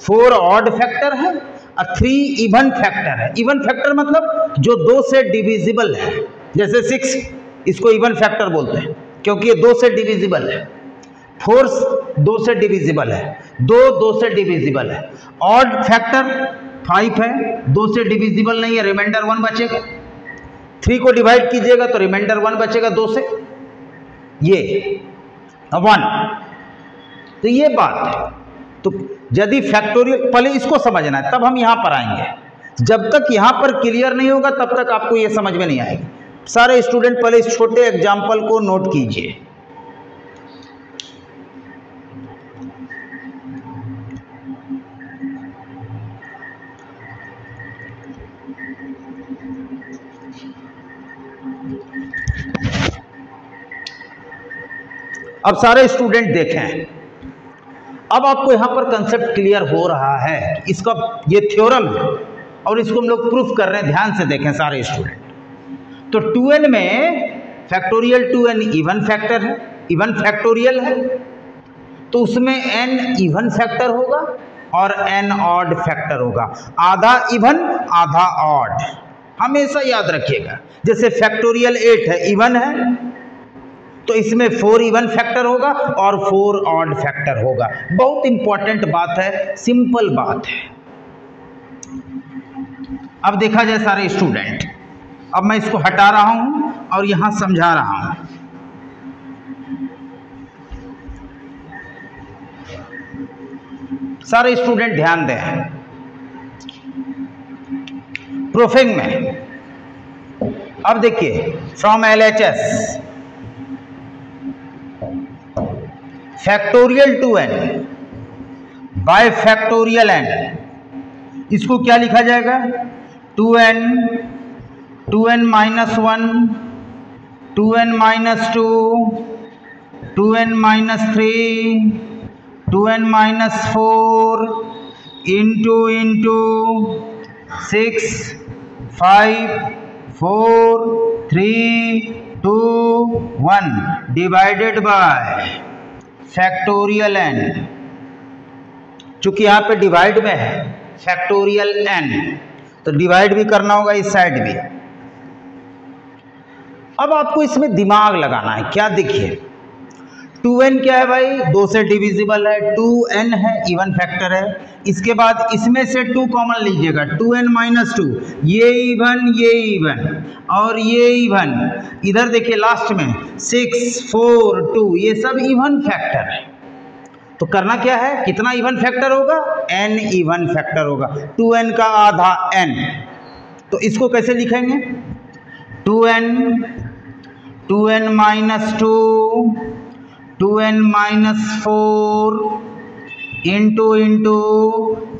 4 ऑड फैक्टर है और 3 इवन फैक्टर है। इवन फैक्टर मतलब जो 2 से डिविजिबल है, जैसे 6 इसको इवन फैक्टर बोलते हैं क्योंकि ये 2 से डिविजिबल है। 4 2 से डिविजिबल है, 2 से डिविजिबल है। ऑड फैक्टर 5 है, 2 से डिविजिबल नहीं है, रिमाइंडर 1 बचेगा। 3 को डिवाइड कीजिएगा तो रिमाइंडर 1 बचेगा 2 से, ये 1। तो ये बात है। तो यदि फैक्टोरियल, पहले इसको समझना है तब हम यहां पर आएंगे। जब तक यहां पर क्लियर नहीं होगा तब तक आपको ये समझ में नहीं आएगी। सारे स्टूडेंट पहले इस छोटे एग्जाम्पल को नोट कीजिए। अब सारे स्टूडेंट देखें, अब आपको यहां पर कंसेप्ट क्लियर हो रहा है। इसका ये थ्योरम है और इसको हम लोग प्रूफ कर रहे हैं। ध्यान से देखें सारे स्टूडेंट। तो 2n में फैक्टोरियल 2n इवन फैक्टर है, इवन फैक्टोरियल है, तो उसमें n इवन फैक्टर होगा और n ऑड फैक्टर होगा। आधा इवन आधा ऑड, हमेशा याद रखिएगा। जैसे फैक्टोरियल 8 है, इवन है, तो इसमें 4 इवन फैक्टर होगा और 4 ऑड फैक्टर होगा। बहुत इंपॉर्टेंट बात है, सिंपल बात है। अब देखा जाए सारे स्टूडेंट, अब मैं इसको हटा रहा हूं और यहां समझा रहा हूं। सारे स्टूडेंट ध्यान दें। प्रूफिंग में अब देखिए, from LHS factorial 2n bye factorial n, इसको क्या लिखा जाएगा 2n, 2n minus 1, 2n minus 2, 2n minus 3, 2n minus 4 into 6, 5, 4, 3, 2, 1 divided by factorial n। चूंकि यहाँ पे डिवाइड में है फैक्टोरियल n, तो डिवाइड भी करना होगा इस साइड भी। अब आपको इसमें दिमाग लगाना है। क्या देखिए 2n क्या है भाई, 2 से डिविजिबल है, 2n है इवन फैक्टर है। इसके बाद इसमें से 2 कॉमन लीजिएगा, 2n माइनस 2, ये इवन और ये इवन। इधर देखिए लास्ट में 6, 4, 2, ये सब इवन फैक्टर है। तो करना क्या है, कितना इवन फैक्टर होगा, n इवन फैक्टर होगा, 2n का आधा n। तो इसको कैसे लिखेंगे 2n minus 2, 2n minus 4 into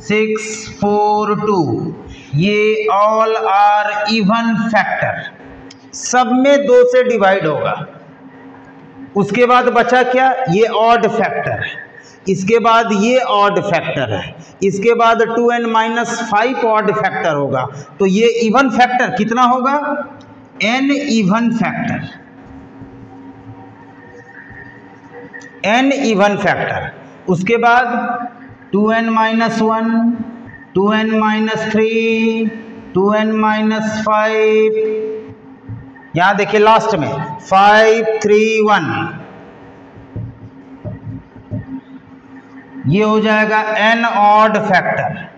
6, 4, 2, ये ऑल आर इवन फैक्टर, सब में 2 से डिवाइड होगा। उसके बाद बचा क्या, ये ऑड फैक्टर है, इसके बाद ये ऑड फैक्टर है, इसके बाद 2n माइनस 5 ऑड फैक्टर होगा। तो ये इवन फैक्टर कितना होगा, n even factor, n even factor. उसके बाद 2n minus 1, 2n minus 3, 2n minus 5, यहां देखिए लास्ट में 5, 3, 1, ये हो जाएगा n ऑड फैक्टर।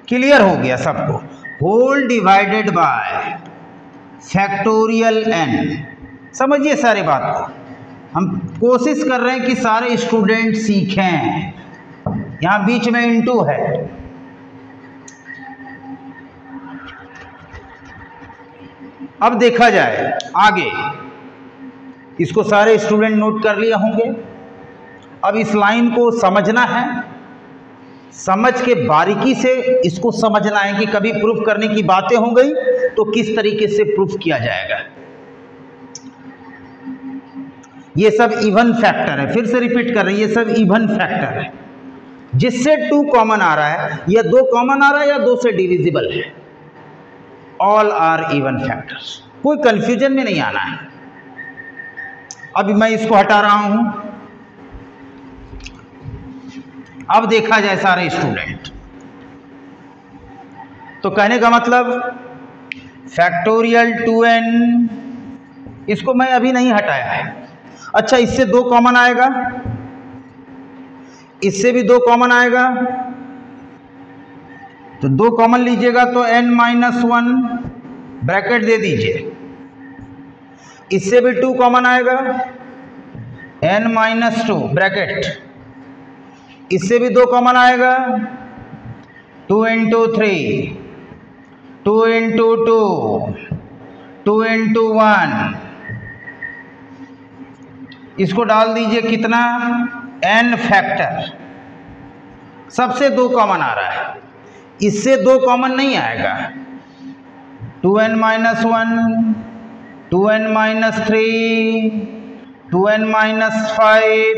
क्लियर हो गया सबको, whole divided by factorial n। समझिए सारी बात को, हम कोशिश कर रहे हैं कि सारे स्टूडेंट सीखें। यहां बीच में इंटू है, अब देखा जाए आगे, इसको सारे स्टूडेंट नोट कर लिए होंगे। अब इस लाइन को समझना है, समझ के बारीकी से इसको समझना है कि कभी प्रूफ करने की बातें हो गई तो किस तरीके से प्रूफ किया जाएगा। ये सब इवन फैक्टर है, फिर से रिपीट कर रहे हैं, ये सब इवन फैक्टर है। जिससे 2 कॉमन आ रहा है या 2 कॉमन आ रहा है या 2 से डिविजिबल है, ऑल आर इवन फैक्टर्स। कोई कंफ्यूजन में नहीं आना है। अभी मैं इसको हटा रहा हूं। अब देखा जाए सारे स्टूडेंट, तो कहने का मतलब फैक्टोरियल 2n, इसको मैं अभी नहीं हटाया है। अच्छा, इससे 2 कॉमन आएगा, इससे भी 2 कॉमन आएगा, तो 2 कॉमन लीजिएगा तो n माइनस 1 ब्रैकेट दे दीजिए। इससे भी 2 कॉमन आएगा, n माइनस 2 ब्रैकेट। इससे भी 2 कॉमन आएगा, 2 इंटू 3, 2 इंटू 2, 2 इंटू 1। इसको डाल दीजिए कितना, n फैक्टर। सबसे 2 कॉमन आ रहा है, इससे 2 कॉमन नहीं आएगा, 2n minus 1, 2n minus 3, 2n minus 5,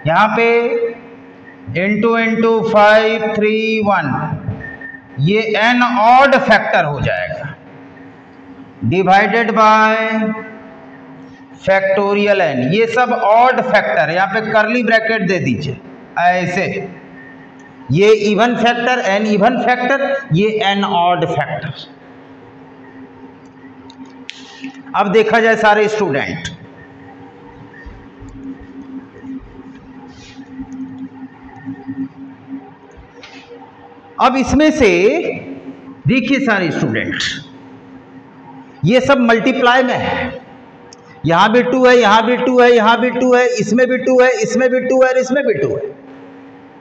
यहाँ पे इंटू 5, 3, 1, ये n ऑड फैक्टर हो जाएगा, डिवाइडेड बाय फैक्टोरियल n। ये सब ऑड फैक्टर, यहाँ पे कर्ली ब्रैकेट दे दीजिए ऐसे। ये even factor n even factor, ये n ऑड फैक्टर। अब देखा जाए सारे स्टूडेंट, अब इसमें से देखिए सारे स्टूडेंट, ये सब मल्टीप्लाई में है। यहां भी 2 है, यहां भी 2 है, यहां भी 2 है, इसमें भी 2 है, इसमें भी 2 है और इसमें भी 2 है।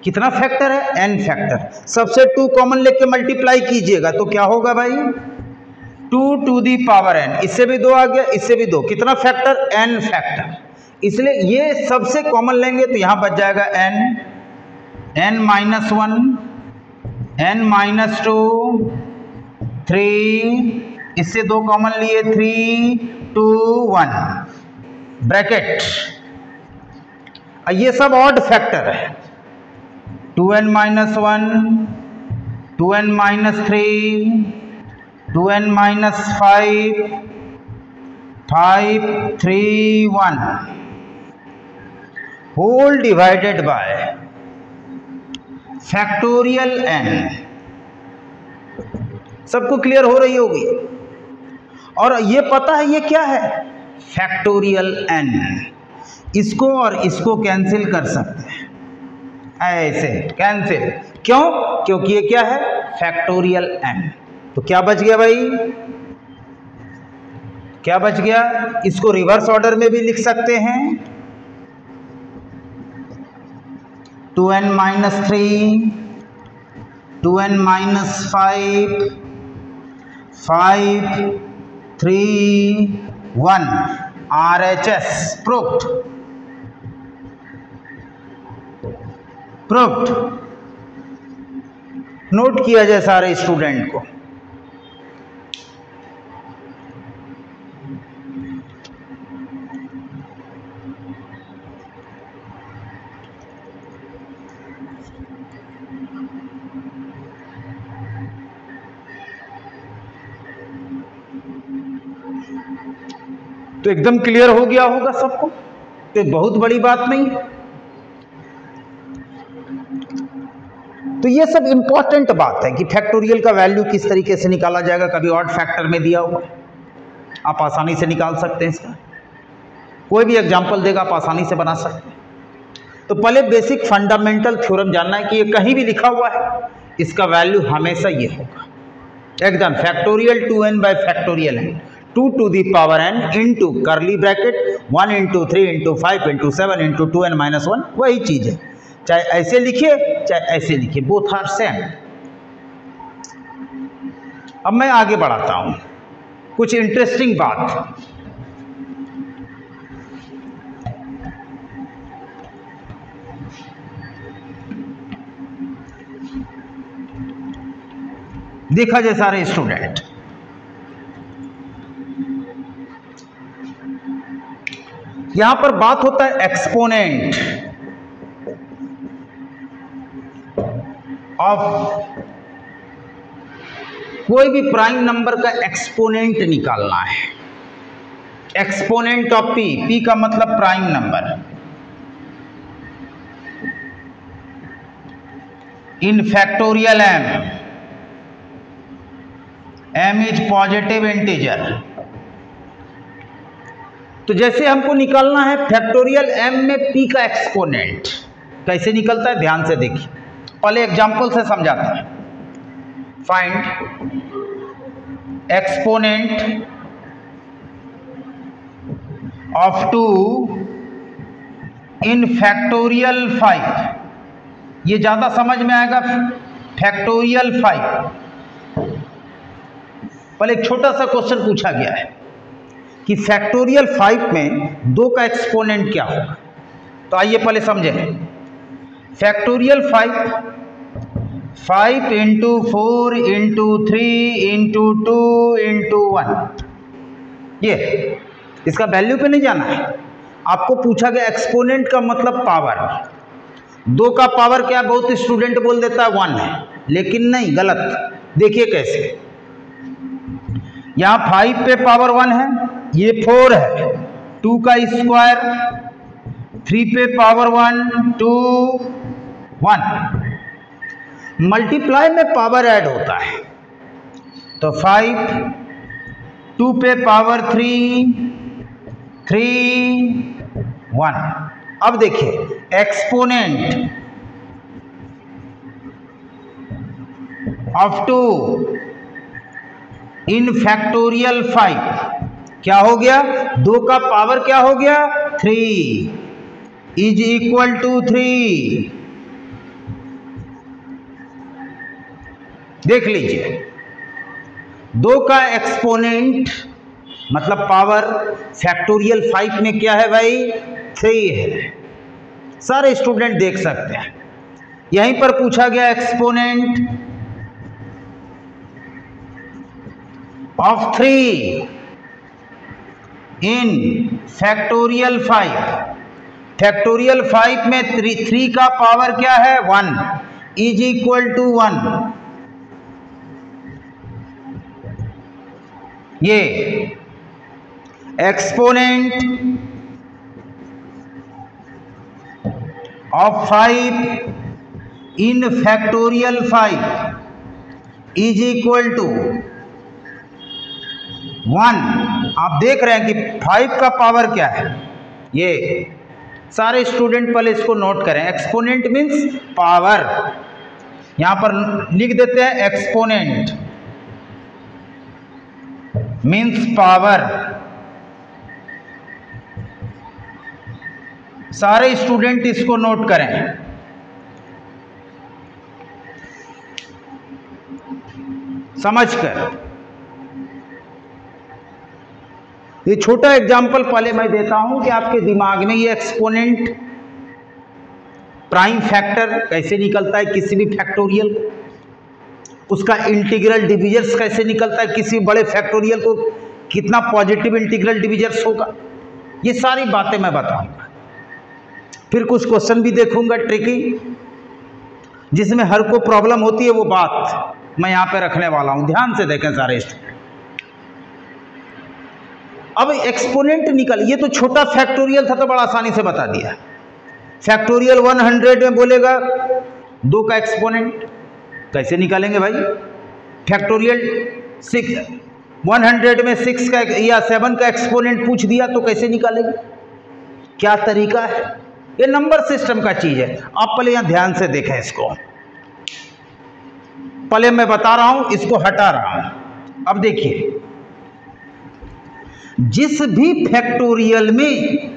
कितना फैक्टर है, n फैक्टर। सबसे 2 कॉमन लेके मल्टीप्लाई कीजिएगा तो क्या होगा भाई, 2 टू दी पावर n। इससे भी 2 आ गया, इससे भी 2, कितना फैक्टर, n फैक्टर। इसलिए ये सबसे कॉमन लेंगे तो यहां बच जाएगा n, n minus 1, n minus 2, 3, इससे 2 कॉमन लिए 3, 2, 1 ब्रैकेट। ये सब ऑड फैक्टर है, 2n minus 1, 2n minus 3, 2n minus 5, 5, 3, 1 whole divided by factorial n। सबको क्लियर हो रही होगी। और ये पता है ये क्या है, फैक्टोरियल n। इसको और इसको कैंसिल कर सकते हैं, ऐसे कैंसिल। क्यों? क्योंकि ये क्या है, फैक्टोरियल n। तो क्या बच गया भाई, क्या बच गया? इसको रिवर्स ऑर्डर में भी लिख सकते हैं, 2n minus 3, 2n minus 5, 5, 3, 1 RHS proved. Proved note किया जाए सारे स्टूडेंट को। तो एकदम क्लियर हो गया होगा सबको, तो बहुत बड़ी बात नहीं। तो ये सब इंपॉर्टेंट बात है कि फैक्टोरियल का वैल्यू किस तरीके से निकाला जाएगा। कभी ऑड फैक्टर में दिया हुआ, आप आसानी से निकाल सकते हैं इसका। कोई भी एग्जांपल देगा आप आसानी से बना सकते हैं। तो पहले बेसिक फंडामेंटल थ्योरम जानना है कि ये कहीं भी लिखा हुआ है, इसका वैल्यू हमेशा ये होगा एकदम factorial 2n bye factorial n, 2 to the power n into करली bracket 1 into 3 into 5 into 7 into 2n minus 1। वही चीज है, चाहे ऐसे लिखिए चाहे ऐसे लिखिए, बोथ आर सेम। अब मैं आगे बढ़ाता हूं कुछ इंटरेस्टिंग बात। देखा जाए सारे स्टूडेंट, यहां पर बात होता है एक्सपोनेंट ऑफ कोई भी प्राइम नंबर का एक्सपोनेंट निकालना है। एक्सपोनेंट ऑफ p, p का मतलब prime number, in factorial m, m is positive integer. तो जैसे हमको निकालना है फैक्टोरियल m में p का एक्सपोनेंट, कैसे निकलता है ध्यान से देखिए। पहले एग्जांपल से समझाते हैं। Find exponent of 2 in factorial 5। ये ज्यादा समझ में आएगा, फैक्टोरियल 5। पहले एक छोटा सा क्वेश्चन पूछा गया है कि फैक्टोरियल 5 में 2 का एक्सपोनेंट क्या होगा। तो आइए पहले समझें। Factorial 5 into 4 into 3 into 2 into 1, ये इसका वैल्यू पे नहीं जाना है। आपको पूछा गया एक्सपोनेंट का मतलब पावर। 2 का पावर क्या, बहुत स्टूडेंट बोल देता है 1 है, लेकिन नहीं, गलत। देखिए कैसे, यहां 5 पे पावर 1 है, ये 4 है, 2 का स्क्वायर, 3 पे पावर 1, 2, 1। मल्टीप्लाई में पावर ऐड होता है, तो 5, 2 पे पावर 3, 3, 1। अब देखिए एक्सपोनेंट ऑफ 2 इन फैक्टोरियल 5 क्या हो गया, 2 का पावर क्या हो गया, 3 इज इक्वल टू 3। देख लीजिए, 2 का एक्सपोनेंट मतलब पावर फैक्टोरियल 5 में क्या है भाई, 3 है। सारे स्टूडेंट देख सकते हैं। यहीं पर पूछा गया exponent of 3 in factorial 5। Factorial 5 में 3 का पावर क्या है 1 इज इक्वल टू 1। ये exponent of 5 in factorial 5 is equal to 1। आप देख रहे हैं कि 5 का पावर क्या है। ये सारे स्टूडेंट पहले इसको नोट करें। Exponent means power. यहां पर लिख देते हैं एक्सपोनेंट मीन्स पावर। सारे स्टूडेंट इसको नोट करें। समझकर ये छोटा एग्जाम्पल पहले मैं देता हूं कि आपके दिमाग में ये एक्सपोनेंट प्राइम फैक्टर कैसे निकलता है किसी भी फैक्टोरियल को, उसका इंटीग्रल डिविजर्स कैसे निकलता है किसी बड़े फैक्टोरियल को, कितना पॉजिटिव इंटीग्रल डिविजर्स होगा, ये सारी बातें मैं बताऊंगा। फिर कुछ क्वेश्चन भी देखूंगा ट्रिकी, जिसमें हर को प्रॉब्लम होती है वो बात मैं यहां पे रखने वाला हूं। ध्यान से देखें सारे स्टूडेंट। अब एक्सपोनेंट निकल, ये तो छोटा फैक्टोरियल था तो बड़ा आसानी से बता दिया। फैक्टोरियल 100 में बोलेगा 2 का एक्सपोनेंट कैसे निकालेंगे भाई। फैक्टोरियल 100 में 6 का या 7 का एक्सपोनेंट पूछ दिया तो कैसे निकालेंगे, क्या तरीका है। ये नंबर सिस्टम का चीज है। आप पहले यहां ध्यान से देखें इसको। पहले मैं बता रहा हूं, इसको हटा रहा हूं। अब देखिए, जिस भी फैक्टोरियल में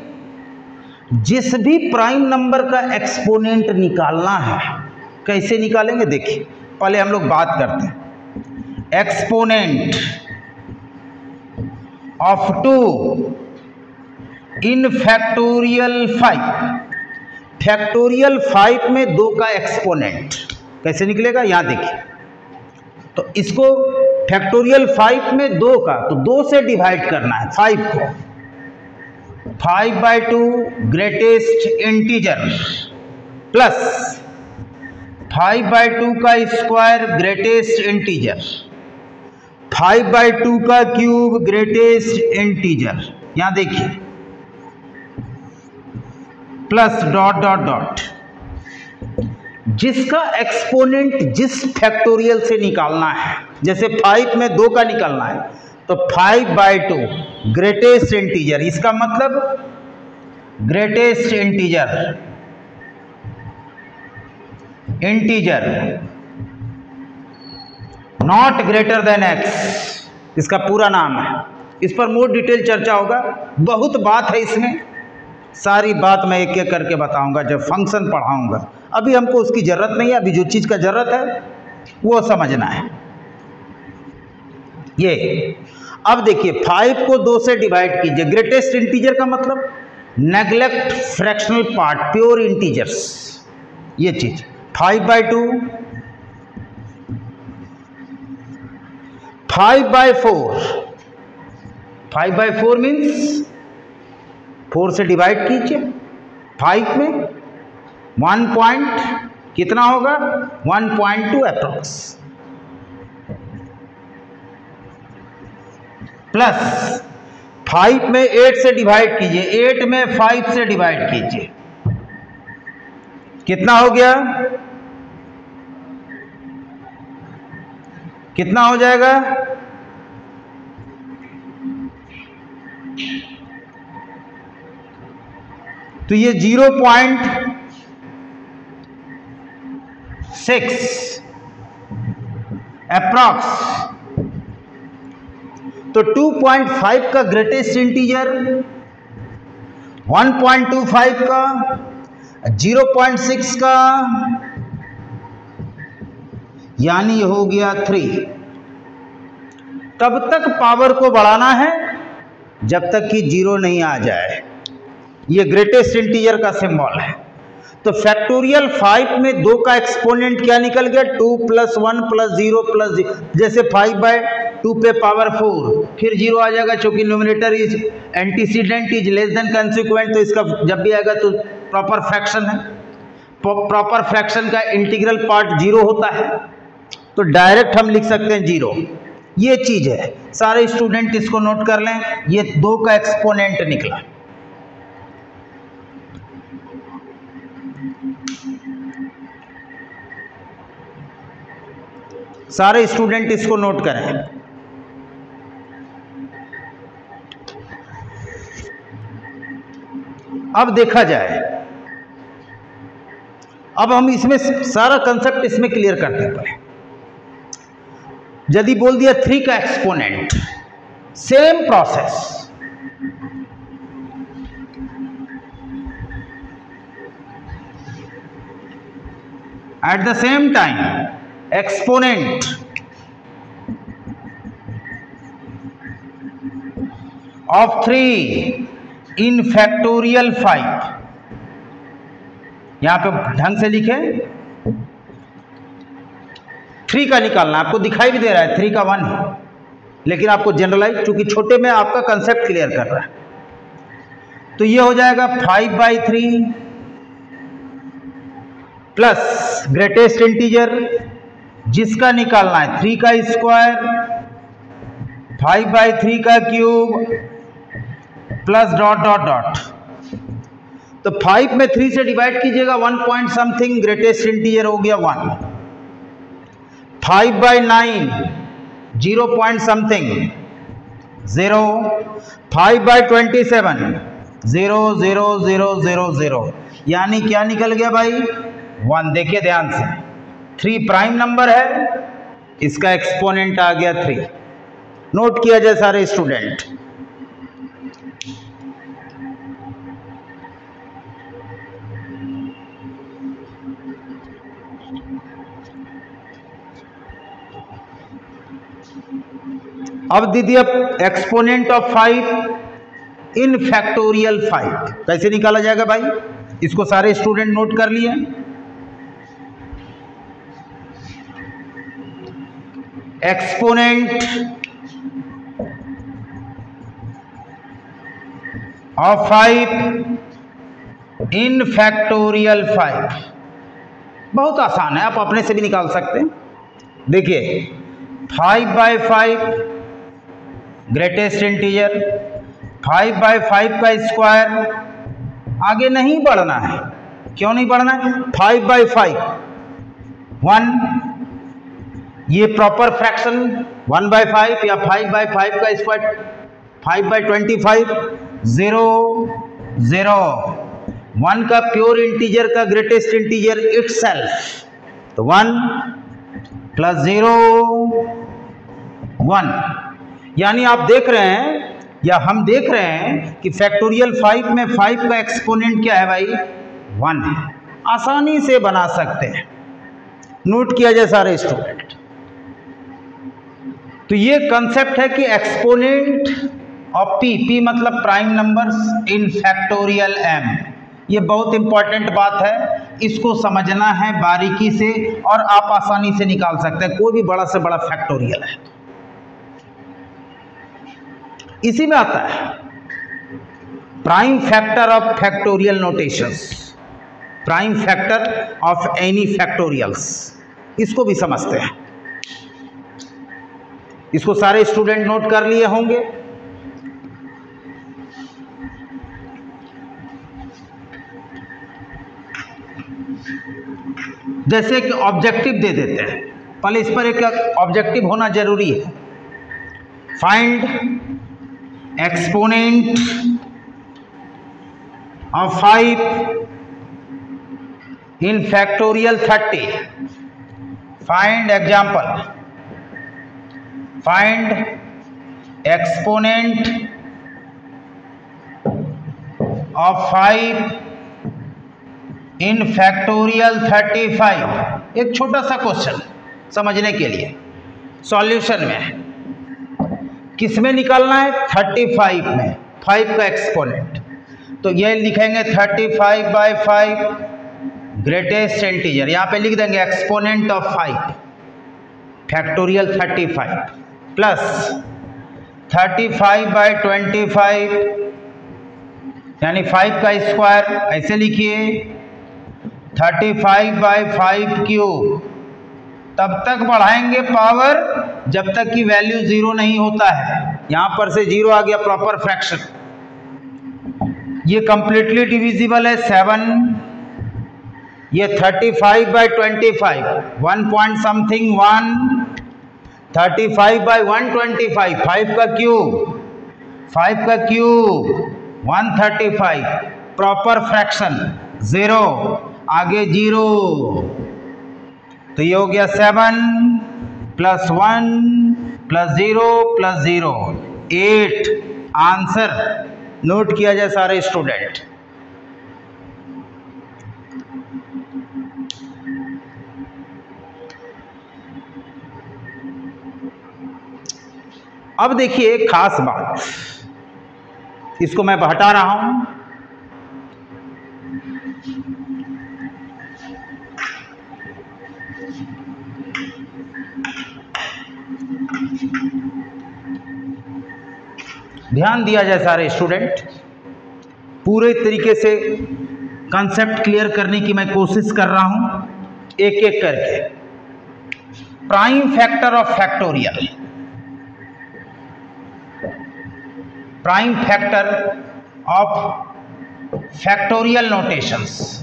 जिस भी प्राइम नंबर का एक्सपोनेंट निकालना है कैसे निकालेंगे। देखिए पहले हम लोग बात करते हैं exponent of 2 in factorial 5। Factorial 5 में 2 का एक्सपोनेंट कैसे निकलेगा, यहां देखिए। तो इसको फैक्टोरियल 5 में 2 का, तो 2 से डिवाइड करना है 5 को। 5/2 ग्रेटेस्ट इंटीजर प्लस 5/2 का स्क्वायर ग्रेटेस्ट इंटीजर, 5/2 का क्यूब ग्रेटेस्ट इंटीजर। यहां देखिए प्लस डॉट डॉट डॉट। जिसका एक्सपोनेंट जिस फैक्टोरियल से निकालना है, जैसे 5 में 2 का निकालना है तो 5/2 ग्रेटेस्ट इंटीजर, इसका मतलब greatest integer not greater than x, इसका पूरा नाम है। इस पर मोर डिटेल चर्चा होगा, बहुत बात है इसमें, सारी बात मैं एक एक करके बताऊंगा जब फंक्शन पढ़ाऊंगा। अभी हमको उसकी जरूरत नहीं है, अभी जो चीज का जरूरत है वो समझना है। ये अब देखिए 5 को 2 से डिवाइड कीजिए। ग्रेटेस्ट इंटीजर का मतलब neglect fractional part, pure integers, ये चीज। 5/2 5/4 5/4 मीन्स 4 से डिवाइड कीजिए। 5 में 1 पॉइंट कितना होगा 1.2 अप्रॉक्स, प्लस 5 में 8 से डिवाइड कीजिए, 8 में 5 से डिवाइड कीजिए, कितना हो गया, कितना हो जाएगा, तो ये 0.6 अप्रॉक्स। तो 2.5 का ग्रेटेस्ट इंटीजर, 1.25 का, 0.6 का, यानी हो गया 3। तब तक पावर को बढ़ाना है जब तक कि 0 नहीं आ जाए। ये ग्रेटेस्ट इंटीजर का सिंबल है। तो फैक्टोरियल 5 में 2 का एक्सपोनेंट क्या निकल गया, 2 + 1 + 0 + 0, जैसे 5/2 पे पावर 4, फिर 0 आ जाएगा क्योंकि numerator is antecedent is less than consequent, तो इसका जब भी आएगा तो प्रॉपर फ्रैक्शन है। प्रॉपर फ्रैक्शन का इंटीग्रल पार्ट 0 होता है, तो डायरेक्ट हम लिख सकते हैं 0। ये चीज है, सारे स्टूडेंट इसको नोट कर लें, ये 2 का एक्सपोनेंट निकला। सारे स्टूडेंट इसको नोट करें। अब देखा जाए, अब हम इसमें सारा कंसेप्ट इसमें क्लियर करते हैं। पहले यदि बोल दिया 3 का exponent, same process, at the same time exponent of 3 in factorial 5, यहां पे ढंग से लिखे 3 का निकालना, आपको दिखाई भी दे रहा है 3 का 1 है, लेकिन आपको जनरलाइज, चूंकि छोटे में आपका कंसेप्ट क्लियर कर रहा है, तो ये हो जाएगा 5/3 प्लस ग्रेटेस्ट इंटीजर जिसका निकालना है 3 का स्क्वायर, 5/3 का cube plus dot dot dot. तो 5 में 3 से डिवाइड कीजिएगा, 1 पॉइंट समथिंग, ग्रेटेस्ट इंटीजर हो गया 1। 5/9 0 पॉइंट समथिंग 0। 5/27 0 0 0 0 0, यानी क्या निकल गया भाई 1। देखिए ध्यान से, 3 प्राइम नंबर है, इसका एक्सपोनेंट आ गया 3। नोट किया जाए सारे स्टूडेंट। अब दीजिए एक्सपोनेंट ऑफ 5 इन फैक्टोरियल 5 कैसे निकाला जाएगा भाई, इसको सारे स्टूडेंट नोट कर लिए। एक्सपोनेंट ऑफ 5 इन फैक्टोरियल 5 बहुत आसान है, आप अपने से भी निकाल सकते हैं। देखिए 5/5 ग्रेटेस्ट इंटीजर, 5/5 का स्क्वायर, आगे नहीं बढ़ना है। क्यों नहीं बढ़ना है, 5/5 1, ये प्रॉपर फ्रैक्शन 1/5 या 5/5 का स्क्वायर 5/25 0 0, 1 का प्योर इंटीजर का ग्रेटेस्ट इंटीजर इटसेल्फ, तो 1 + 0 1, यानी आप देख रहे हैं या हम देख रहे हैं कि फैक्टोरियल 5 में 5 का एक्सपोनेंट क्या है भाई 1 है। आसानी से बना सकते हैं, नोट किया जाए सारे स्टूडेंट। तो ये कंसेप्ट है कि एक्सपोनेंट ऑफ p मतलब prime numbers in factorial m, ये बहुत इंपॉर्टेंट बात है, इसको समझना है बारीकी से और आप आसानी से निकाल सकते हैं, कोई भी बड़ा से बड़ा फैक्टोरियल है। इसी में आता है prime factor of factorial notations, prime factor of any factorials, इसको भी समझते हैं। इसको सारे स्टूडेंट नोट कर लिए होंगे। जैसे कि ऑब्जेक्टिव दे देते हैं, पहले इस पर एक ऑब्जेक्टिव होना जरूरी है। Find exponent of 5 in factorial 30। Find example, find exponent of 5 in factorial 35। एक छोटा सा क्वेश्चन समझने के लिए, सॉल्यूशन में किस में निकालना है 35 में 5 का एक्सपोनेंट। तो ये लिखेंगे 35/5 ग्रेटेस्ट इंटीजर, यहाँ पे लिख देंगे एक्सपोनेंट ऑफ 5 फैक्टोरियल 35 प्लस 35/25 यानी 5 का स्क्वायर, ऐसे लिखिए 35/5 क्यूब। तब तक बढ़ाएंगे पावर जब तक कि वैल्यू 0 नहीं होता है। यहां पर से 0 आ गया, प्रॉपर फ्रैक्शन। ये कंप्लीटली डिविजिबल है 7, ये 35/25 1 पॉइंट समथिंग 1, 35/125 5 का क्यूब 135, प्रॉपर फ्रैक्शन 0 आगे 0, तो ये हो गया 7 + 1 + 0 + 0 8। आंसर नोट किया जाए सारे स्टूडेंट। अब देखिए एक खास बात, इसको मैं हटा रहा हूं। ध्यान दिया जाए सारे स्टूडेंट, पूरे तरीके से कंसेप्ट क्लियर करने की मैं कोशिश कर रहा हूं एक एक करके। Prime factor of factorial, prime factor of factorial notations.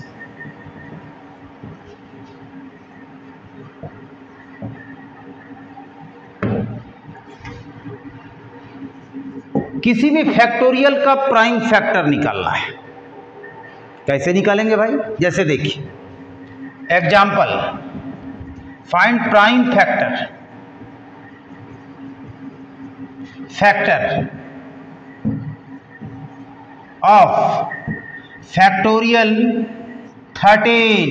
किसी भी फैक्टोरियल का प्राइम फैक्टर निकालना है, कैसे निकालेंगे भाई? जैसे देखिए example, find prime factor of factorial 13।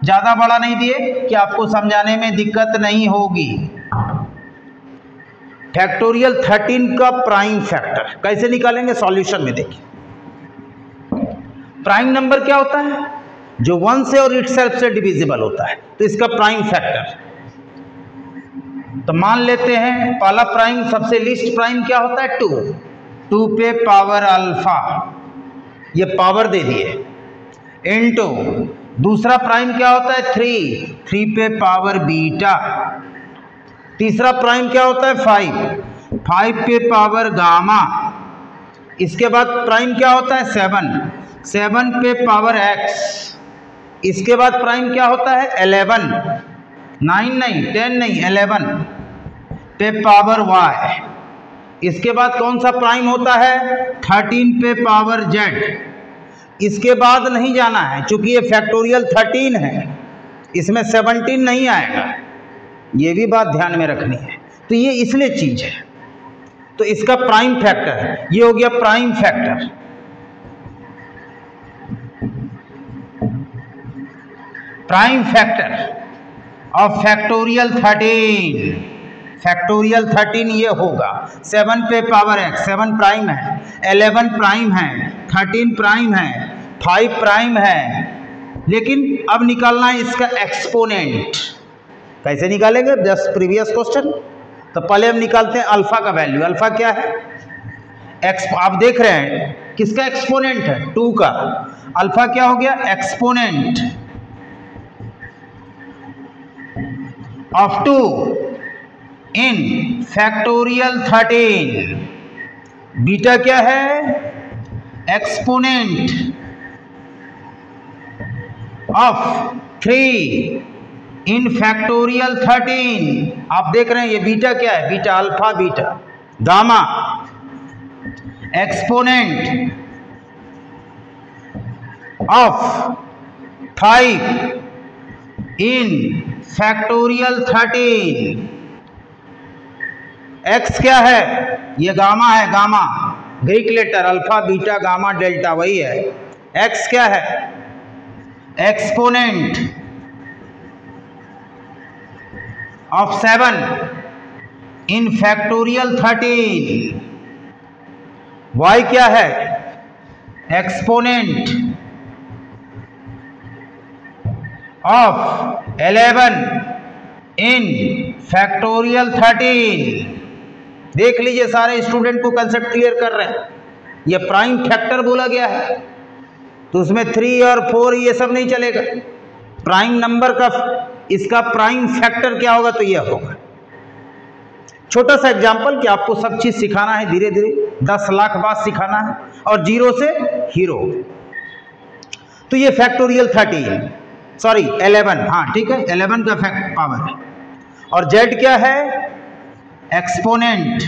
ज्यादा बड़ा नहीं दिए कि आपको समझाने में दिक्कत नहीं होगी। फैक्टोरियल 13 का प्राइम फैक्टर कैसे निकालेंगे? सॉल्यूशन में देखिए, प्राइम नंबर क्या होता है? जो 1 से और इटसेल्फ से डिविजिबल होता है, तो इसका प्राइम फैक्टर। तो मान लेते हैं पहला प्राइम, सबसे लीस्ट प्राइम क्या होता है? 2 पे पावर अल्फा, ये पावर दे दिए, इनटू दूसरा प्राइम क्या होता है? 3 पे पावर बीटा। तीसरा प्राइम क्या होता है? 5 पे पावर गामा। इसके बाद प्राइम क्या होता है? 7 पे पावर एक्स। इसके बाद प्राइम क्या होता है? 11, 9 नहीं, 10 नहीं, 11 पे पावर वाई। इसके बाद कौन सा प्राइम होता है? 13 पे पावर जेड। इसके बाद नहीं जाना है, चूंकि ये फैक्टोरियल 13 है, इसमें 17 नहीं आएगा, ये भी बात ध्यान में रखनी है। तो ये इसलिए चीज है, तो इसका प्राइम फैक्टर ये हो गया prime factor. Prime factor of factorial 13, factorial 13 ये होगा 7 पे पावर एक्स, 7 प्राइम है, 11 प्राइम है, 13 प्राइम है, 5 प्राइम है। लेकिन अब निकालना है इसका एक्सपोनेंट। कैसे निकालेंगे? Just previous question. तो पहले हम निकालते हैं अल्फा का वैल्यू। अल्फा क्या है? आप देख रहे हैं किसका एक्सपोनेंट है? 2 का। अल्फा क्या हो गया? Exponent of 2 in factorial 13। Beta क्या है? Exponent of 3 in factorial 13। आप देख रहे हैं ये बीटा क्या है? Beta alpha beta gamma. Exponent of 5 in factorial 13। X क्या है? ये गामा है, gamma Greek letter, alpha beta gamma delta वही है। एक्स क्या है? Exponent of 7 in factorial 13। Y क्या है? Exponent of 11 in factorial 13। देख लीजिए सारे स्टूडेंट को कंसेप्ट क्लियर कर रहे हैं। ये प्राइम फैक्टर बोला गया है तो उसमें 3 और 4 ये सब नहीं चलेगा। प्राइम नंबर का इसका प्राइम फैक्टर क्या होगा तो ये होगा। छोटा सा एग्जांपल कि आपको सब चीज सिखाना है, धीरे धीरे 10 लाख बात सिखाना है और 0 से हीरो। तो ये फैक्टोरियल 11, हाँ ठीक है, 11 का फैक्ट पावर है। और z क्या है? एक्सपोनेंट।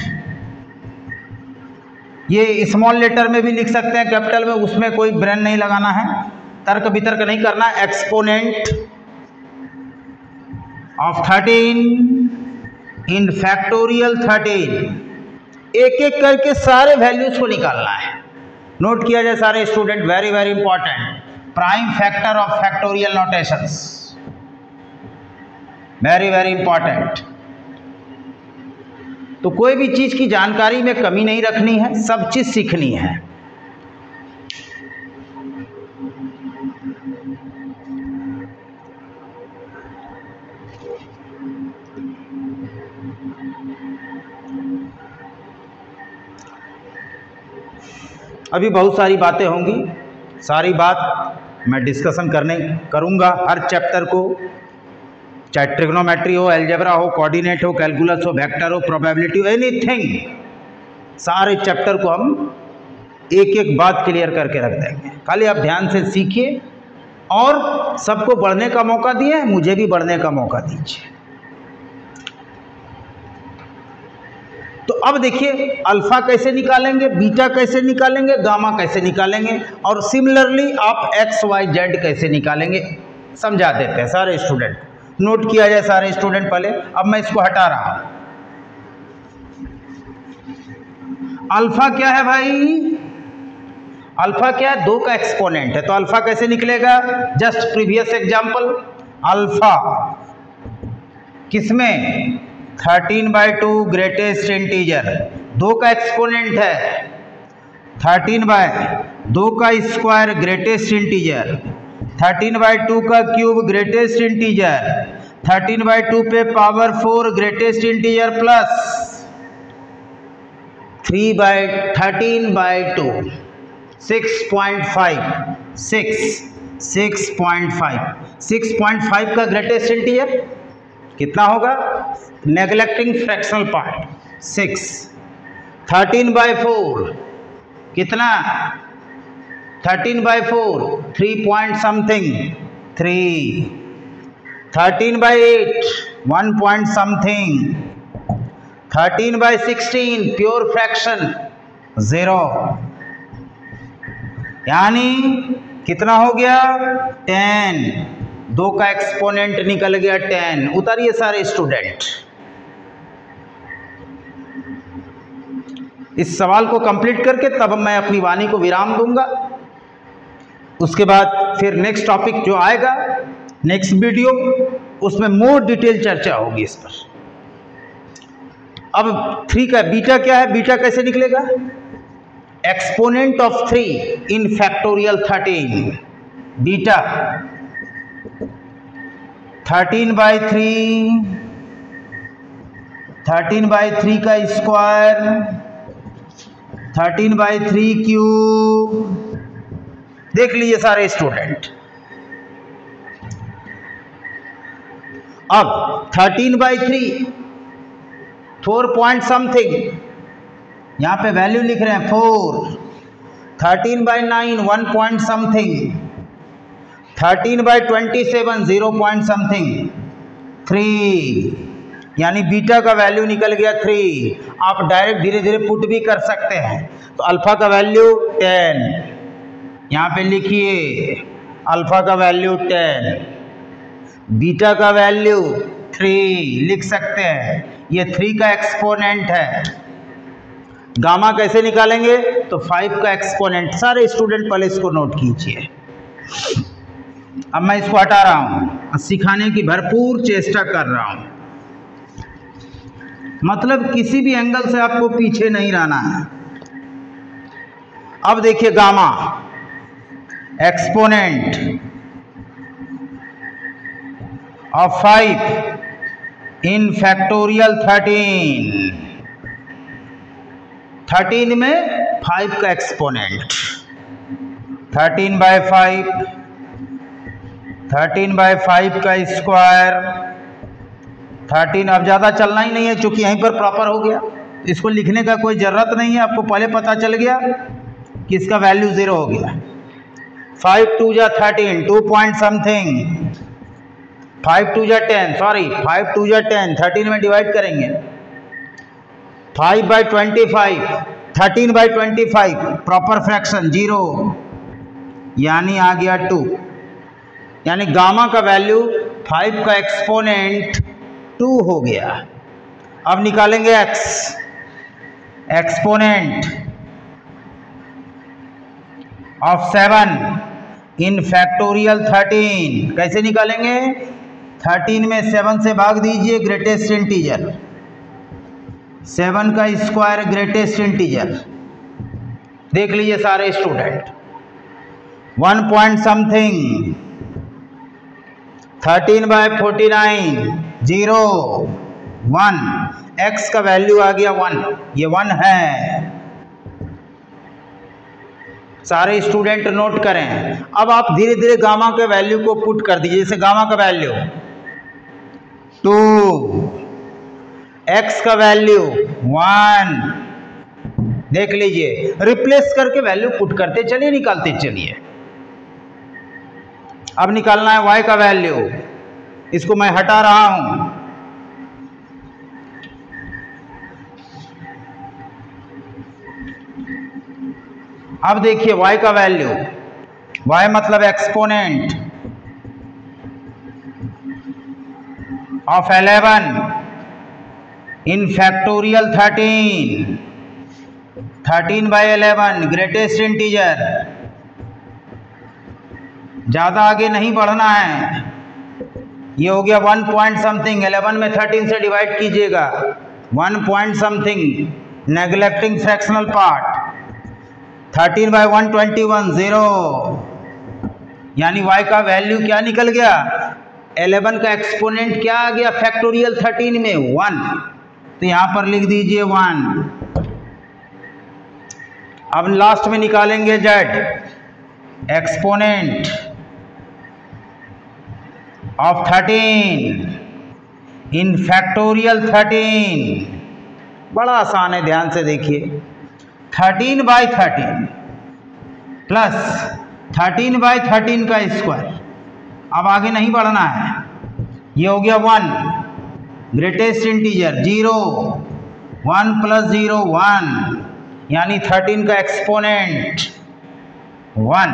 ये स्मॉल लेटर में भी लिख सकते हैं, कैपिटल में, उसमें कोई ब्रेन नहीं लगाना है, तर्क वितर्क नहीं करना। Exponent of 13 in factorial 13। एक एक करके सारे वैल्यूज को निकालना है। नोट किया जाए सारे student, very very important. Prime factor of factorial notations, very very important. तो कोई भी चीज की जानकारी में कमी नहीं रखनी है, सब चीज सीखनी है। अभी बहुत सारी बातें होंगी, सारी बात मैं डिस्कशन करूंगा हर चैप्टर को, चाहे ट्रिग्नोमेट्री हो, अलजेब्रा हो, कोऑर्डिनेट हो, कैलकुलस हो, वेक्टर हो, प्रोबेबिलिटी हो, एनीथिंग, सारे चैप्टर को हम एक एक बात क्लियर करके रख देंगे। खाली आप ध्यान से सीखिए और सबको बढ़ने का मौका दिए, मुझे भी बढ़ने का मौका दीजिए। तो अब देखिए अल्फा कैसे निकालेंगे, बीटा कैसे निकालेंगे, गामा कैसे निकालेंगे और सिमिलरली आप एक्स वाई जेड कैसे निकालेंगे समझा देते हैं सारे स्टूडेंट। नोट किया जाए सारे स्टूडेंट पहले। अब मैं इसको हटा रहा हूं। अल्फा क्या है भाई? अल्फा क्या है? 2 का एक्सपोनेंट है, तो अल्फा कैसे निकलेगा? जस्ट प्रीवियस एग्जांपल, अल्फा किसमें? 13/2 ग्रेटेस्ट इंटीजर, 2 का एक्सपोनेंट है, 13/2 का स्क्वायर ग्रेटेस्ट इंटीजर, 13/2 का क्यूब ग्रेटेस्ट इंटीजर, 13/2 पे पावर 4 ग्रेटेस्ट इंटीजर प्लस 13/2 6.5 का ग्रेटेस्ट इंटीजर कितना होगा? Neglecting fractional part 6। 13/4 कितना? 13/4 3 point something 3। 13/8 1 point something। 13/16 pure fraction 0, यानी कितना हो गया? 10। 2 का एक्सपोनेंट निकल गया 10। उतारिए सारे स्टूडेंट। इस सवाल को कंप्लीट करके तब मैं अपनी वाणी को विराम दूंगा। उसके बाद फिर नेक्स्ट टॉपिक जो आएगा, नेक्स्ट वीडियो, उसमें मोर डिटेल चर्चा होगी इस पर। अब 3 का बीटा क्या है? बीटा कैसे निकलेगा? Exponent of 3 in factorial 13। Beta 13/3, 13/3 का स्क्वायर, 13/3 क्यूब। देख लीजिए सारे स्टूडेंट। अब 13/3 4 point something, यहां पे वैल्यू लिख रहे हैं 4। 13/9 1 point something। 13/27 0 point something 3, यानी बीटा का वैल्यू निकल गया 3। आप डायरेक्ट धीरे धीरे पुट भी कर सकते हैं। तो अल्फा का वैल्यू 10, यहाँ पे लिखिए अल्फा का वैल्यू 10, बीटा का वैल्यू 3 लिख सकते हैं। ये 3 का एक्सपोनेंट है। गामा कैसे निकालेंगे? तो 5 का एक्सपोनेंट। सारे स्टूडेंट पहले इसको नोट कीजिए। अब मैं इसको हटा रहा हूं, सिखाने की भरपूर चेष्टा कर रहा हूं, मतलब किसी भी एंगल से आपको पीछे नहीं रहना है। अब देखिए gamma exponent of 5 in factorial 13 में 5 का एक्सपोनेंट 13/5 का स्क्वायर 13। अब ज़्यादा चलना ही नहीं है क्योंकि यहीं पर प्रॉपर हो गया, इसको लिखने का कोई ज़रूरत नहीं है, आपको पहले पता चल गया कि इसका वैल्यू 0 हो गया। 5 2 जा 13, 2 पॉइंट समथिंग, 5 2 जा 10, सॉरी 5 2 जा 10, 13 में डिवाइड करेंगे। 5/25, 13/25 प्रॉपर फ्रैक्शन 0, यानी आ गया 2, यानी गामा का वैल्यू 5 का एक्सपोनेंट 2 हो गया। अब निकालेंगे x, exponent of 7 in factorial 13। कैसे निकालेंगे? 13 में 7 से भाग दीजिए, ग्रेटेस्ट इंटीजर, 7 का स्क्वायर ग्रेटेस्ट इंटीजर। देख लीजिए सारे स्टूडेंट, 1 पॉइंट समथिंग, 13/49, 0 1, x का वैल्यू आ गया 1, ये 1 है। सारे स्टूडेंट नोट करें। अब आप धीरे धीरे गामा के वैल्यू को पुट कर दीजिए। जैसे गामा का वैल्यू 2, x का वैल्यू 1, देख लीजिए, रिप्लेस करके वैल्यू पुट करते चलिए, निकालते चलिए। अब निकालना है y का वैल्यू, इसको मैं हटा रहा हूं। अब देखिए y का वैल्यू, y मतलब exponent of 11 in factorial 13/11 greatest integer. ज़्यादा आगे नहीं बढ़ना है, ये हो गया 1 पॉइंट समथिंग, 11 में 13 से डिवाइड कीजिएगा, 1 point something, neglecting fractional part, 13/121, 0, यानी y का वैल्यू क्या निकल गया? 11 का एक्सपोनेंट क्या आ गया फैक्टोरियल 13 में? 1, तो यहां पर लिख दीजिए 1। अब लास्ट में निकालेंगे z, exponent of 13 in factorial 13। बड़ा आसान है, ध्यान से देखिए, 13/13 प्लस 13/13 का स्क्वायर। अब आगे नहीं बढ़ना है, ये हो गया 1, ग्रेटेस्ट इंटीजर 0, 1 + 0 1, यानी 13 का एक्सपोनेंट 1।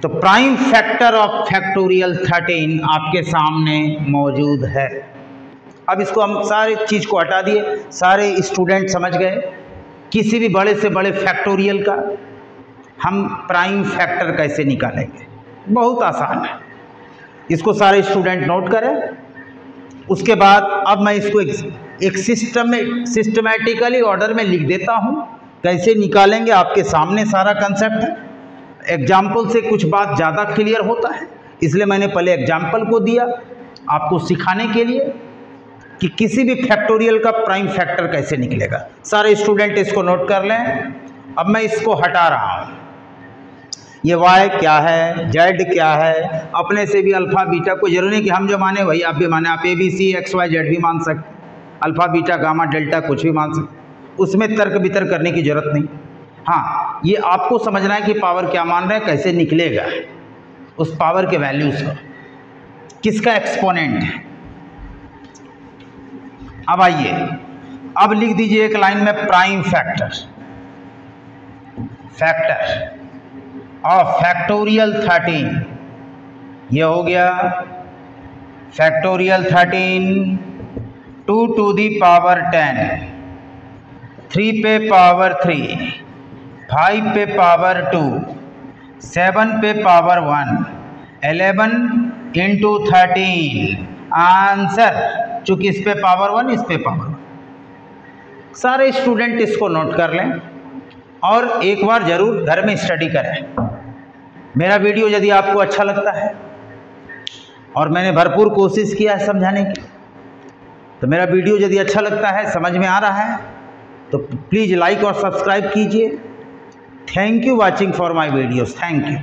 तो प्राइम फैक्टर ऑफ फैक्टोरियल 13 आपके सामने मौजूद है। अब इसको हम सारी चीज़ को हटा दिए, सारे स्टूडेंट समझ गए किसी भी बड़े से बड़े फैक्टोरियल का हम प्राइम फैक्टर कैसे निकालेंगे। बहुत आसान है, इसको सारे स्टूडेंट नोट करें। उसके बाद अब मैं इसको एक सिस्टमेटिकली ऑर्डर में लिख देता हूँ, कैसे निकालेंगे आपके सामने सारा कंसेप्ट है। एग्जाम्पल से कुछ बात ज़्यादा क्लियर होता है, इसलिए मैंने पहले एग्जाम्पल को दिया आपको सिखाने के लिए कि किसी भी फैक्टोरियल का प्राइम फैक्टर कैसे निकलेगा। सारे स्टूडेंट इसको नोट कर लें। अब मैं इसको हटा रहा हूँ, ये y क्या है, z क्या है, अपने से भी अल्फ़ा बीटा, को जरूरी नहीं कि हम जो माने वही आप भी माने, आप ABC XYZ भी मान सकते, अल्फ़ा बीटा गामा डेल्टा कुछ भी मान सकते, उसमें तर्क बितर्क करने की जरूरत नहीं। हाँ, ये आपको समझना है कि पावर क्या मान रहे हैं, कैसे निकलेगा उस पावर के वैल्यूज़ को, किसका एक्सपोनेंट है। अब आइए, अब लिख दीजिए एक लाइन में प्राइम फैक्टर ऑफ फैक्टोरियल 13। ये हो गया फैक्टोरियल 13, 2 to the power 10, 3 पे पावर 3, 5 पे पावर 2, 7 पे पावर 1, 11 into 13 आंसर। चूंकि इस पे पावर 1, इस पे पावर 1। सारे स्टूडेंट इसको नोट कर लें। और एक बार ज़रूर घर में स्टडी करें। मेरा वीडियो यदि आपको अच्छा लगता है और मैंने भरपूर कोशिश किया है समझाने की, तो मेरा वीडियो यदि अच्छा लगता है, समझ में आ रहा है, तो प्लीज़ लाइक और सब्सक्राइब कीजिए। Thank you watching for my videos. Thank you.